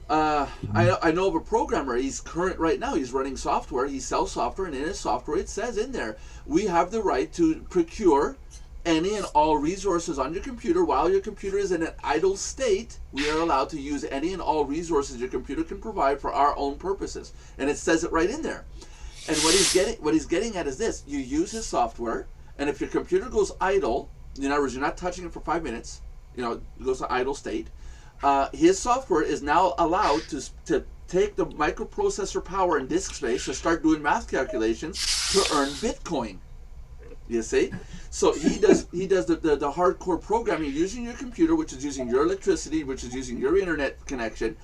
I know of a programmer. He's current right now. He's running software. He sells software, and in his software it says in there, we have the right to procure any and all resources on your computer while your computer is in an idle state. We are allowed to use any and all resources your computer can provide for our own purposes, and it says it right in there. And what he's getting at is this: you use his software, and if your computer goes idle, in other words, you're not touching it for 5 minutes, it goes to idle state. His software is now allowed to take the microprocessor power and disk space to start doing math calculations to earn Bitcoin. You see? So he does the hardcore programming using your computer, which is using your electricity, which is using your internet connection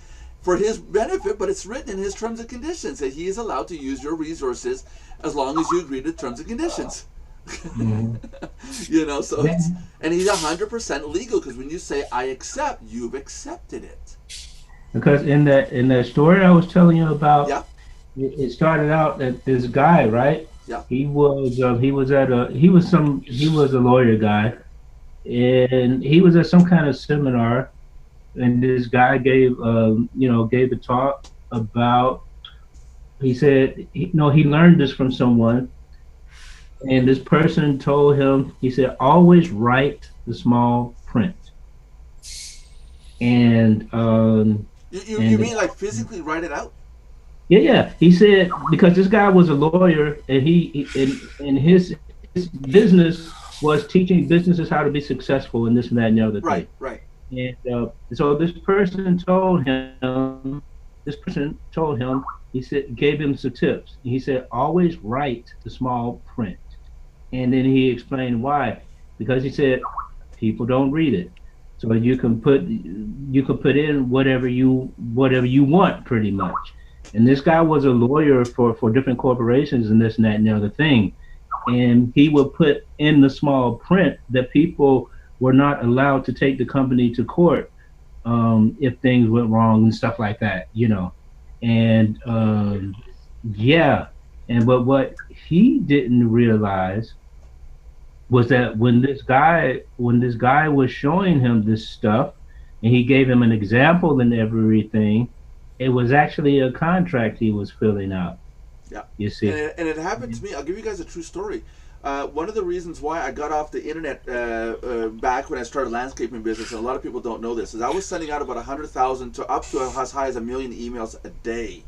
for his benefit, but it's written in his terms and conditions that he is allowed to use your resources as long as you agree to terms and conditions. You know, so it's, and he's 100% legal because when you say I accept, you've accepted it. Because in that story I was telling you about, Yeah, it started out that this guy, right? yeah, He was a lawyer guy, and he was at some kind of seminar, and this guy gave a talk about. He said he learned this from someone, and this person told him. He said always write the small print, and you mean like physically write it out? yeah, yeah. He said because this guy was a lawyer, and and his business was teaching businesses how to be successful and this and that and the other thing. Right, right. And so this person told him, he said, gave him some tips. He said, always write the small print. And then he explained why. Because he said, people don't read it. So you can put in whatever you want pretty much. And this guy was a lawyer for different corporations and this and that and the other thing. And he would put in the small print that people were not allowed to take the company to court if things went wrong and stuff like that, And yeah, but what he didn't realize was that when this guy was showing him this stuff, and he gave him an example and everything, it was actually a contract he was filling out. Yeah. You see, and it happened to me. I'll give you guys a true story. One of the reasons why I got off the internet back when I started landscaping business, and a lot of people don't know this, is I was sending out about 100,000 to up to as high as 1 million emails a day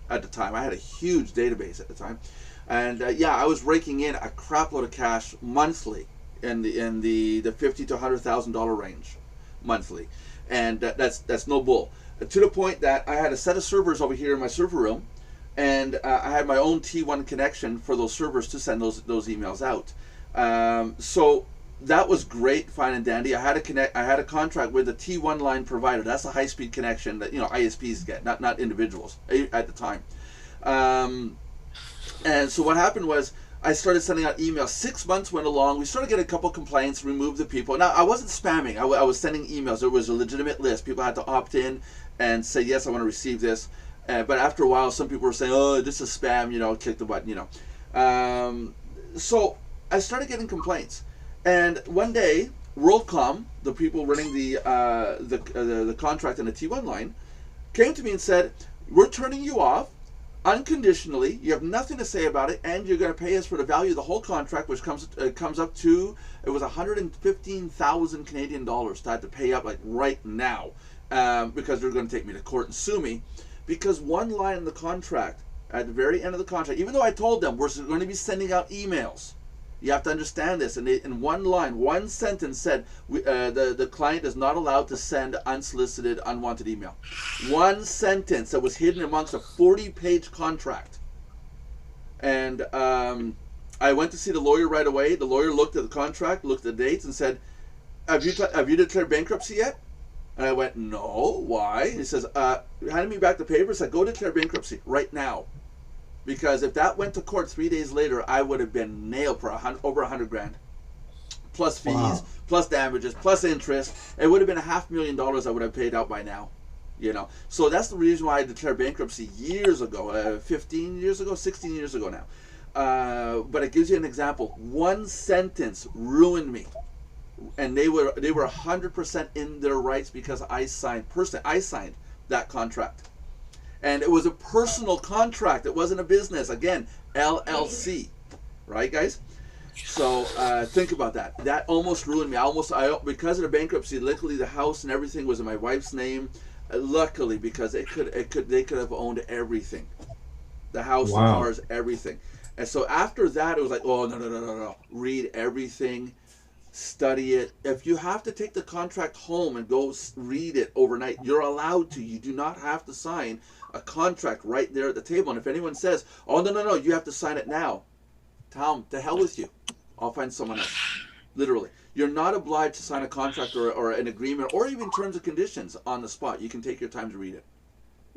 at the time. I had a huge database at the time, and yeah, I was raking in a crap load of cash monthly in the $50,000 to $100,000 range monthly, and that's no bull. To the point that I had a set of servers over here in my server room. And I had my own T1 connection for those servers to send those emails out. So that was great, fine and dandy. I had a contract with a T1 line provider. That's a high-speed connection that ISPs get, not individuals at the time. And so what happened was I started sending out emails. 6 months went along. We started getting a couple complaints, removed the people. Now I wasn't spamming. I was sending emails. There was a legitimate list. People had to opt in and say yes, I want to receive this. But after a while, some people were saying, "Oh, this is spam," click the button, So I started getting complaints, and one day, WorldCom, the people running the contract in the T1 line, came to me and said, "We're turning you off unconditionally. You have nothing to say about it, and you're going to pay us for the value of the whole contract, which comes up to it was 115,000 Canadian dollars to have to pay up like right now, because they're going to take me to court and sue me." Because one line in the contract, at the very end of the contract, even though I told them we're going to be sending out emails, you have to understand this. And in one line, one sentence said the client is not allowed to send unsolicited, unwanted email. One sentence that was hidden amongst a 40-page contract. And I went to see the lawyer right away. The lawyer looked at the contract, looked at the dates, and said, "Have you declared bankruptcy yet?" And I went, "No, why?" He says, handed me back the papers, said, "Go declare bankruptcy right now." Because if that went to court 3 days later, I would have been nailed for over $100,000. Plus fees, plus damages, plus interest. It would have been $500,000 I would have paid out by now. So that's the reason why I declared bankruptcy years ago, 15 years ago, 16 years ago now. But it gives you an example. One sentence ruined me. And they were 100% in their rights because I signed that contract, and it was a personal contract. It wasn't a business. Again, LLC, right, guys? So think about that. That almost ruined me. Because of the bankruptcy. Luckily, the house and everything was in my wife's name. Luckily, because they could have owned everything, the house, the cars, everything. And so after that, it was like, oh no, read everything. Study it. If you have to take the contract home and go read it overnight, you're allowed to. You do not have to sign a contract right there at the table. And if anyone says, "Oh no, you have to sign it now," tell them, to hell with you. I'll find someone else. Literally, you're not obliged to sign a contract or an agreement or even terms and conditions on the spot. You can take your time to read it.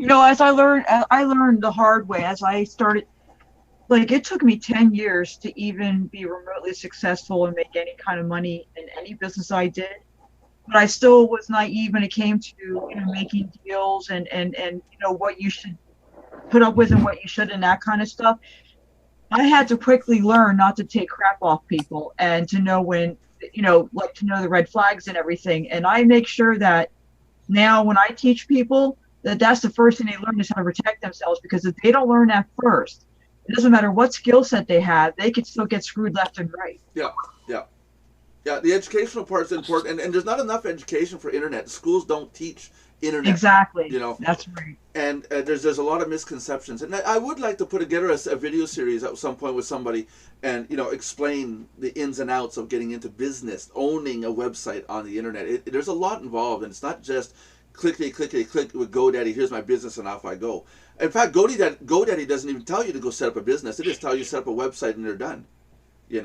As I learned the hard way as I started like it took me 10 years to even be remotely successful and make any kind of money in any business I did. But I still was naive when it came to, making deals and what you should put up with and what you should and that kind of stuff. I had to quickly learn not to take crap off people and to know when, like to know the red flags and everything. And I make sure that now when I teach people that's the first thing they learn is how to protect themselves, because if they don't learn that first, it doesn't matter what skill set they have, they could still get screwed left and right. Yeah, yeah. Yeah, the educational part is important, and there's not enough education for internet. Schools don't teach internet. Exactly. That's right. And there's a lot of misconceptions. And I would like to put together a video series at some point with somebody and, explain the ins and outs of getting into business, owning a website on the internet. There's a lot involved, and it's not just clickety click with GoDaddy, here's my business, and off I go. In fact, GoDaddy doesn't even tell you to go set up a business. They just tell you to set up a website and they're done. They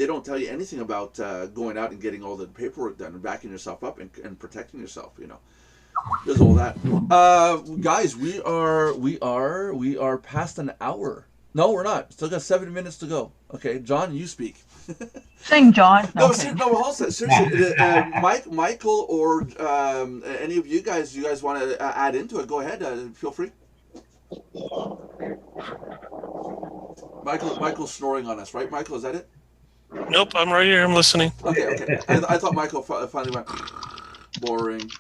don't tell you anything about going out and getting all the paperwork done and backing yourself up and protecting yourself. There's all that. Guys, we are past an hour. No, we're not. Still got 7 minutes to go. Okay, John, you speak. Sing, John. No, okay. Seriously, Michael or any of you guys want to add into it? Go ahead. Feel free. Michael's snoring on us, right? Michael, is that it? Nope, I'm right here. I'm listening. Okay. I thought Michael finally went boring.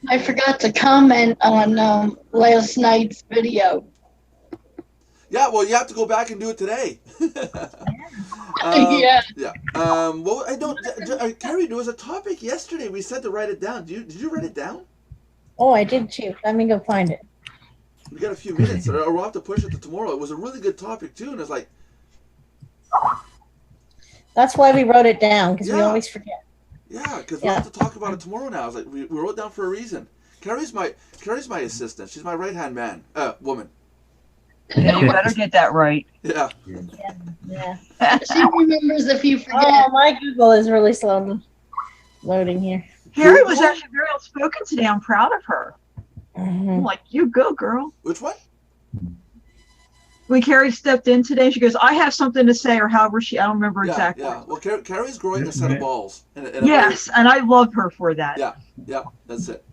I forgot to comment on last night's video. Yeah, well, you have to go back and do it today. Yeah. Yeah. Well, I don't. Carrie, there was a topic yesterday. We said to write it down. Did you write it down? Oh, I did too. Let me go find it. We got a few minutes, or we'll have to push it to tomorrow. It was a really good topic too, and it's like. That's why we wrote it down, because we Yeah. always forget. Yeah, because we'll have to talk about it tomorrow now. I was like, we wrote it down for a reason. Carrie's my assistant. She's my right-hand woman. Yeah, you better get that right. Yeah. Yeah. She remembers if you forget. Oh, my Google is really slow loading here. Carrie was actually very outspoken today. I'm proud of her. Mhm. I'm like, you go, girl. Which one? When Carrie stepped in today, she goes, I have something to say, or however I don't remember exactly. Yeah. Well, Carrie's growing a set of balls. Yes, and I love her for that. Yeah. That's it.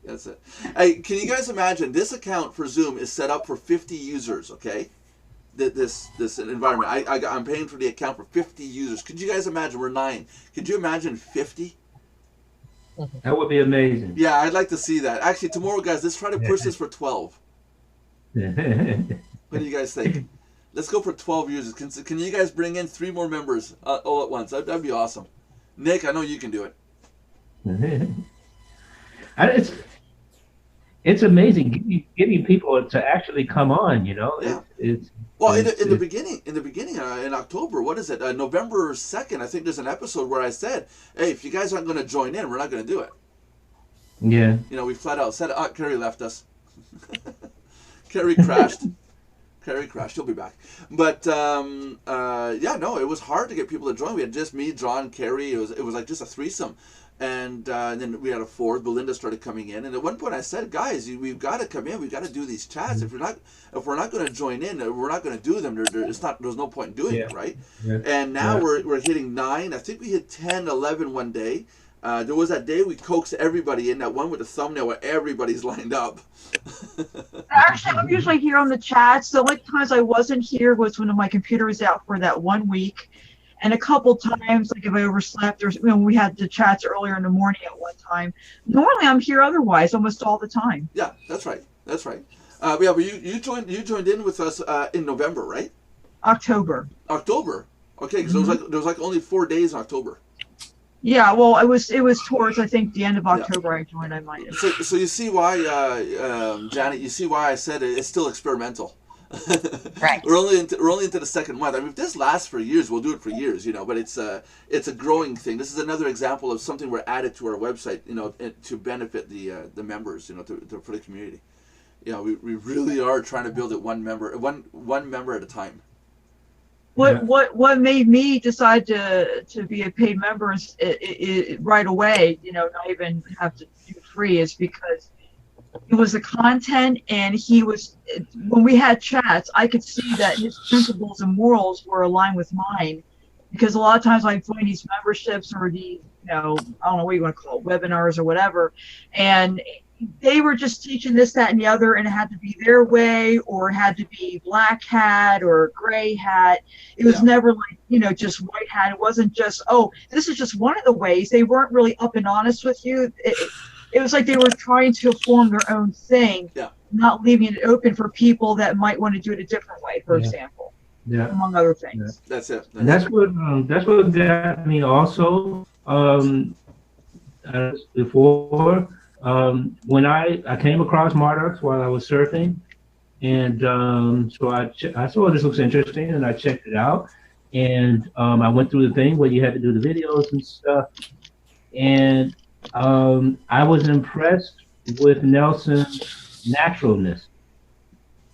Hey, can you guys imagine? This account for Zoom is set up for 50 users. Okay, this environment. I'm paying for the account for 50 users. Could you guys imagine? We're 9. Could you imagine 50? That would be amazing. Yeah, I'd like to see that. Actually, tomorrow, guys, let's try to push this for 12. What do you guys think? Let's go for 12 users. Can you guys bring in 3 more members all at once? That'd be awesome. Nick, I know you can do it. It's amazing getting people to actually come on. Yeah. In the beginning, in October, what is it? November 2nd, I think there's an episode where I said, hey, if you guys aren't going to join in, we're not going to do it. Yeah. We flat out said, Carrie left us. Carrie crashed. She'll be back. But it was hard to get people to join. We had just me, John, Carrie. It was like just a threesome, and then we had a 4th. Belinda started coming in, and at one point I said, guys, we've got to come in. We've got to do these chats. If we're not going to join in, we're not going to do them. There's no point in doing it, right? Yeah. And now we're hitting 9. I think we hit 10, 11 one day. There was that day we coaxed everybody in, that one with the thumbnail where everybody's lined up. Actually, I'm usually here on the chats. The only times I wasn't here was when my computer was out for that 1 week. And a couple times, like if I overslept, or when we had the chats earlier in the morning at one time. Normally I'm here otherwise, almost all the time. Yeah, that's right. But you joined in with us in November, right? October. Okay, because there was like only 4 days in October. Yeah, well, it was towards, I think, the end of October I joined. I might have. So you see why, Janet? You see why I said it's still experimental. Right. We're only into the 2nd month. I mean, if this lasts for years, we'll do it for years, But it's a growing thing. This is another example of something we're added to our website, to benefit the members, for the community. We really are trying to build it one member at a time. What made me decide to be a paid member is right away, not even have to do free, is because It was the content, and he was, when we had chats, I could see that his principles and morals were aligned with mine, because a lot of times I join these memberships or these, I don't know what you want to call it, webinars or whatever, and they were just teaching this, that, and the other, and it had to be their way, or it had to be black hat or gray hat. It was never like, just white hat. It wasn't just, oh, this is just one of the ways. They weren't really up and honest with you. It was like they were trying to form their own thing, not leaving it open for people that might want to do it a different way, for example, among other things. That's it. And that's what got me also before. When I came across Mardox while I was surfing, and so I saw this looks interesting, and I checked it out, and I went through the thing where you had to do the videos and stuff, and I was impressed with Nelson's naturalness,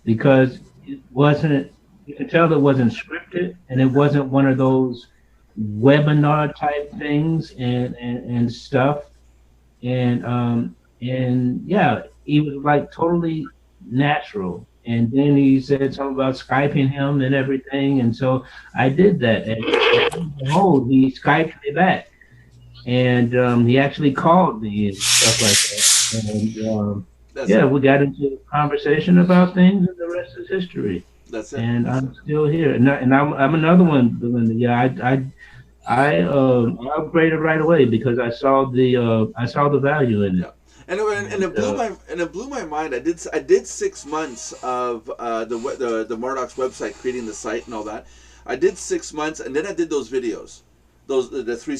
because it wasn't, you could tell it wasn't scripted, and it wasn't one of those webinar type things and stuff. And yeah, he was like totally natural. And then he said something about Skyping him and everything. And so I did that. And behold, he Skyped me back. And he actually called me and stuff like that. And yeah, we got into a conversation about things, and the rest is history. That's it. And I'm still here. And I'm another one, Belinda. Yeah, I upgraded right away because I saw the value in it. Yeah. And it blew my mind. I did 6 months of the Mardox website, creating the site and all that. I did 6 months, and then I did those videos, the 3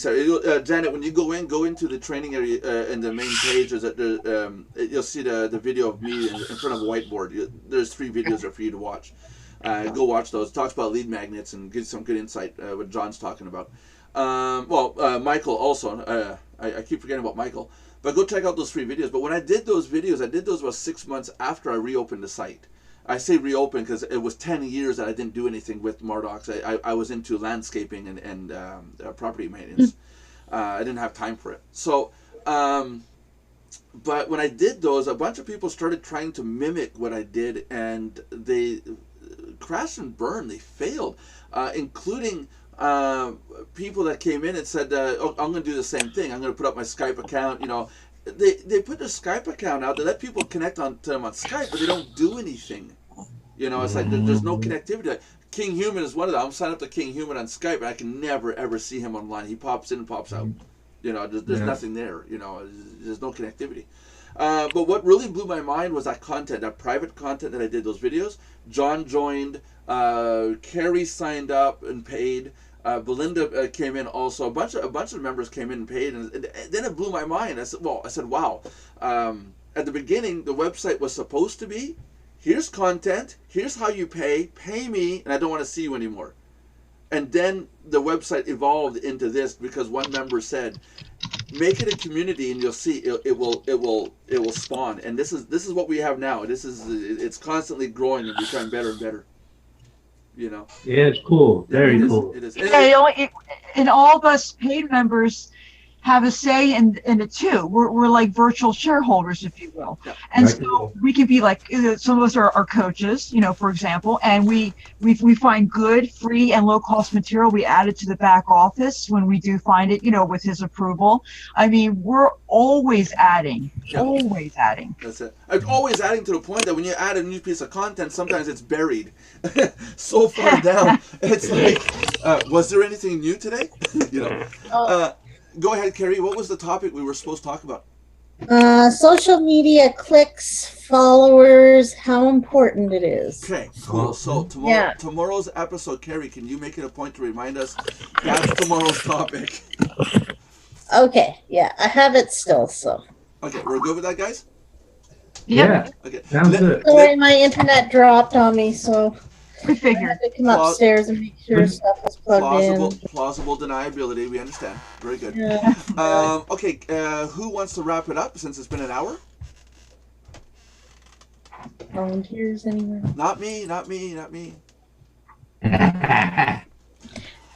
Janet, when you go into the training area in the main page, you'll see the video of me in front of a whiteboard. There's 3 videos there for you to watch. Go watch those. It talks about lead magnets and gives some good insight what John's talking about. Michael also. I keep forgetting about Michael. But go check out those 3 videos. But when I did those videos, I did those about 6 months after I reopened the site. I say reopened because it was 10 years that I didn't do anything with Mardox. I was into landscaping and property maintenance. I didn't have time for it. So, but when I did those, a bunch of people started trying to mimic what I did, and they crashed and burned. They failed, including people that came in and said, oh, I'm going to do the same thing. I'm going to put up my Skype account. They put their Skype account out. They let people connect to them on Skype, but they don't do anything. It's like there's no connectivity. Like, King Human is one of them. I'm signed up to King Human on Skype, and I can never, ever see him online. He pops in and pops out. There's nothing there. There's no connectivity. But what really blew my mind was that content, that private content that I did, those videos. John joined. Carrie signed up and paid. Belinda came in also. A bunch of members came in and paid, and then it blew my mind. I said, wow. At the beginning, the website was supposed to be, here's content, here's how you pay me, and I don't want to see you anymore. And then the website evolved into this because one member said, make it a community, and you'll see it will spawn. And this is what we have now. It's constantly growing and becoming better and better. Yeah, it's cool. Very cool. It is. And all of us paid members have a say in it too. We're like virtual shareholders, if you will. Yeah. And right. So we can be like, some of us are coaches, for example, and we find good, free, and low cost material. We add it to the back office when we do find it, with his approval. I mean, we're always adding, always adding. That's it. Always adding, to the point that when you add a new piece of content, sometimes it's buried so far down. It's like, was there anything new today? Go ahead, Carrie. What was the topic we were supposed to talk about? Social media clicks, followers, how important it is. Okay, cool. So tomorrow's episode, Carrie, can you make it a point to remind us that's tomorrow's topic? Okay, yeah, I have it still, so. Okay, we're good with that, guys? Yeah. Okay. Sounds good. Sorry, my internet dropped on me, so we figured. I had to come upstairs and make sure stuff was plugged in. Plausible deniability, we understand. Very good. Yeah. Okay, who wants to wrap it up since it's been an hour? Volunteers anywhere? Not me.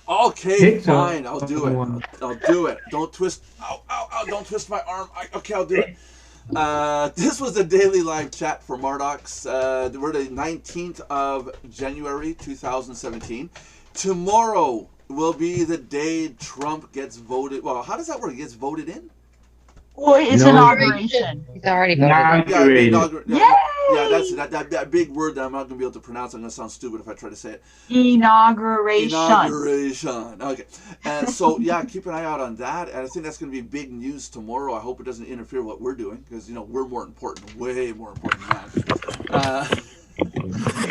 Okay, fine. I'll do it. I'll do it. Don't twist. Ow! Don't twist my arm. Okay, I'll do it. This was a daily live chat for Mardox. We're the 19th of January 2017. Tomorrow will be the day Trump gets voted. Well, how does that work? He gets voted in? Well, it's No. inauguration. He's already voted. Inaugurated. Yeah, that's that big word that I'm not going to be able to pronounce. I'm going to sound stupid if I try to say it. Inauguration. Inauguration. Okay. And so, yeah, keep an eye out on that. And I think that's going to be big news tomorrow. I hope it doesn't interfere with what we're doing because, you know, we're more important, way more important than that.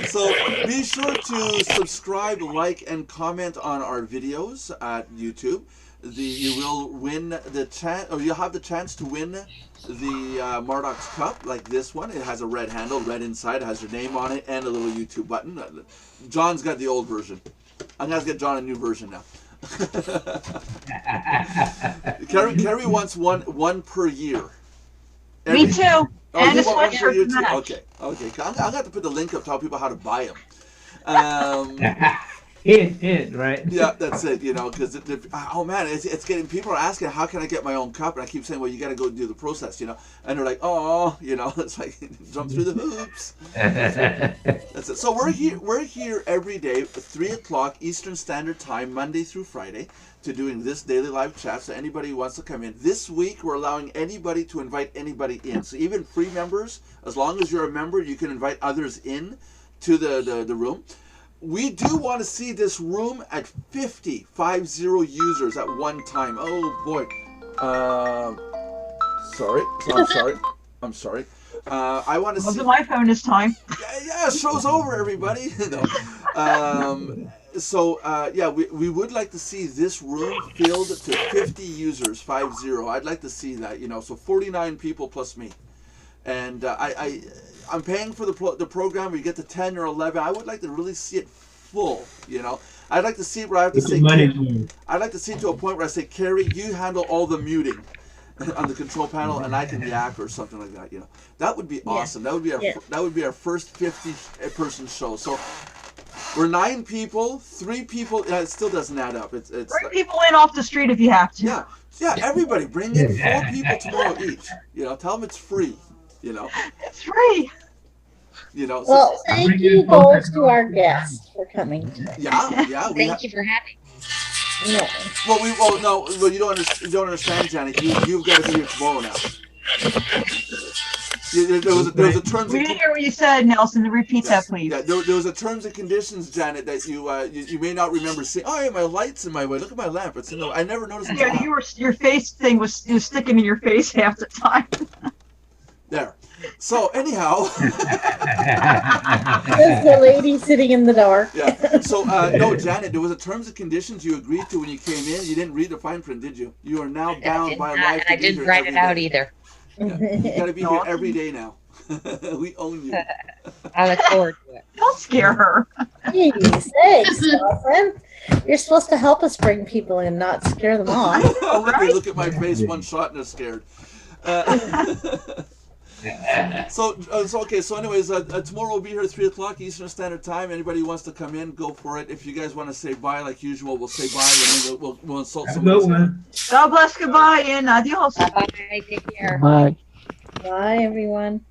So be sure to subscribe, like, and comment on our videos at YouTube. You will win the chance, or you'll have the chance to win the Mardox Cup, like this one. It has a red handle, red inside. It has your name on it and a little YouTube button. John's got the old version. I'm gonna have to get John a new version now. Carrie wants one per year. Me too. Oh, And you a want one per sweatshirt year to too? match. Okay. I'm gonna have to put the link up, tell people how to buy them. Hint, right? Yeah, that's it, you know, because, oh man, it's getting, people are asking, how can I get my own cup? And I keep saying, well, you got to go do the process, you know, and they're like, oh, you know, it's like, jump through the hoops. That's it. So we're here every day at 3 o'clock Eastern Standard Time, Monday through Friday, to doing this daily live chat. So anybody who wants to come in. This week, we're allowing anybody to invite anybody in. So even free members, as long as you're a member, you can invite others in to the room. We do want to see this room at 50 users at one time. Oh boy. I'm sorry. I want to see. Wasn't my phone this time. Yeah, show's over, everybody. No. Yeah, we would like to see this room filled to 50 users, 50. I'd like to see that, you know, so 49 people plus me. And I'm paying for the program where you get to 10 or 11. I would like to really see it full, you know. I'd like to see where I have to say, I'd like to see to a point where I say, Carrie, you handle all the muting on the control panel, and I can yak or something like that, you know. That would be awesome. That would be our first 50-person show. So we're 9 people, 3 people. It still doesn't add up. It's Bring people in off the street if you have to. Yeah. Everybody, bring in 4 people tomorrow each. You know, tell them it's free. You know, it's free. You know. Well, thank you both to our guests for coming today. Yeah. Thank you for having me. No. Well, you don't understand, Janet. You've got to be here tomorrow now. There was a terms. We didn't hear what you said, Nelson. Repeat that, please. Yeah, there was a terms and conditions, Janet, that you may not remember seeing. Oh, yeah, my light's in my way. Look at my lamp. It's in the. I never noticed. Yeah, your face thing was sticking to your face half the time. There. So anyhow, there's the lady sitting in the dark. Yeah. So no, Janet, there was a terms and conditions you agreed to when you came in. You didn't read the fine print, did you? You are now bound by life. I didn't write it out either. Yeah. You got to be here every day now. We own you. I look forward to it. Don't scare her. Jeez, thanks, Nelson. You're supposed to help us bring people in, not scare them off. They look at my face, one shot, and they're scared. So okay. So anyways, tomorrow we'll be here at 3 o'clock Eastern Standard Time. Anybody who wants to come in, go for it. If you guys want to say bye, like usual, we'll say bye, and then we'll insult someone. God bless, goodbye, and adios. Bye. Take care. Bye. Bye, everyone.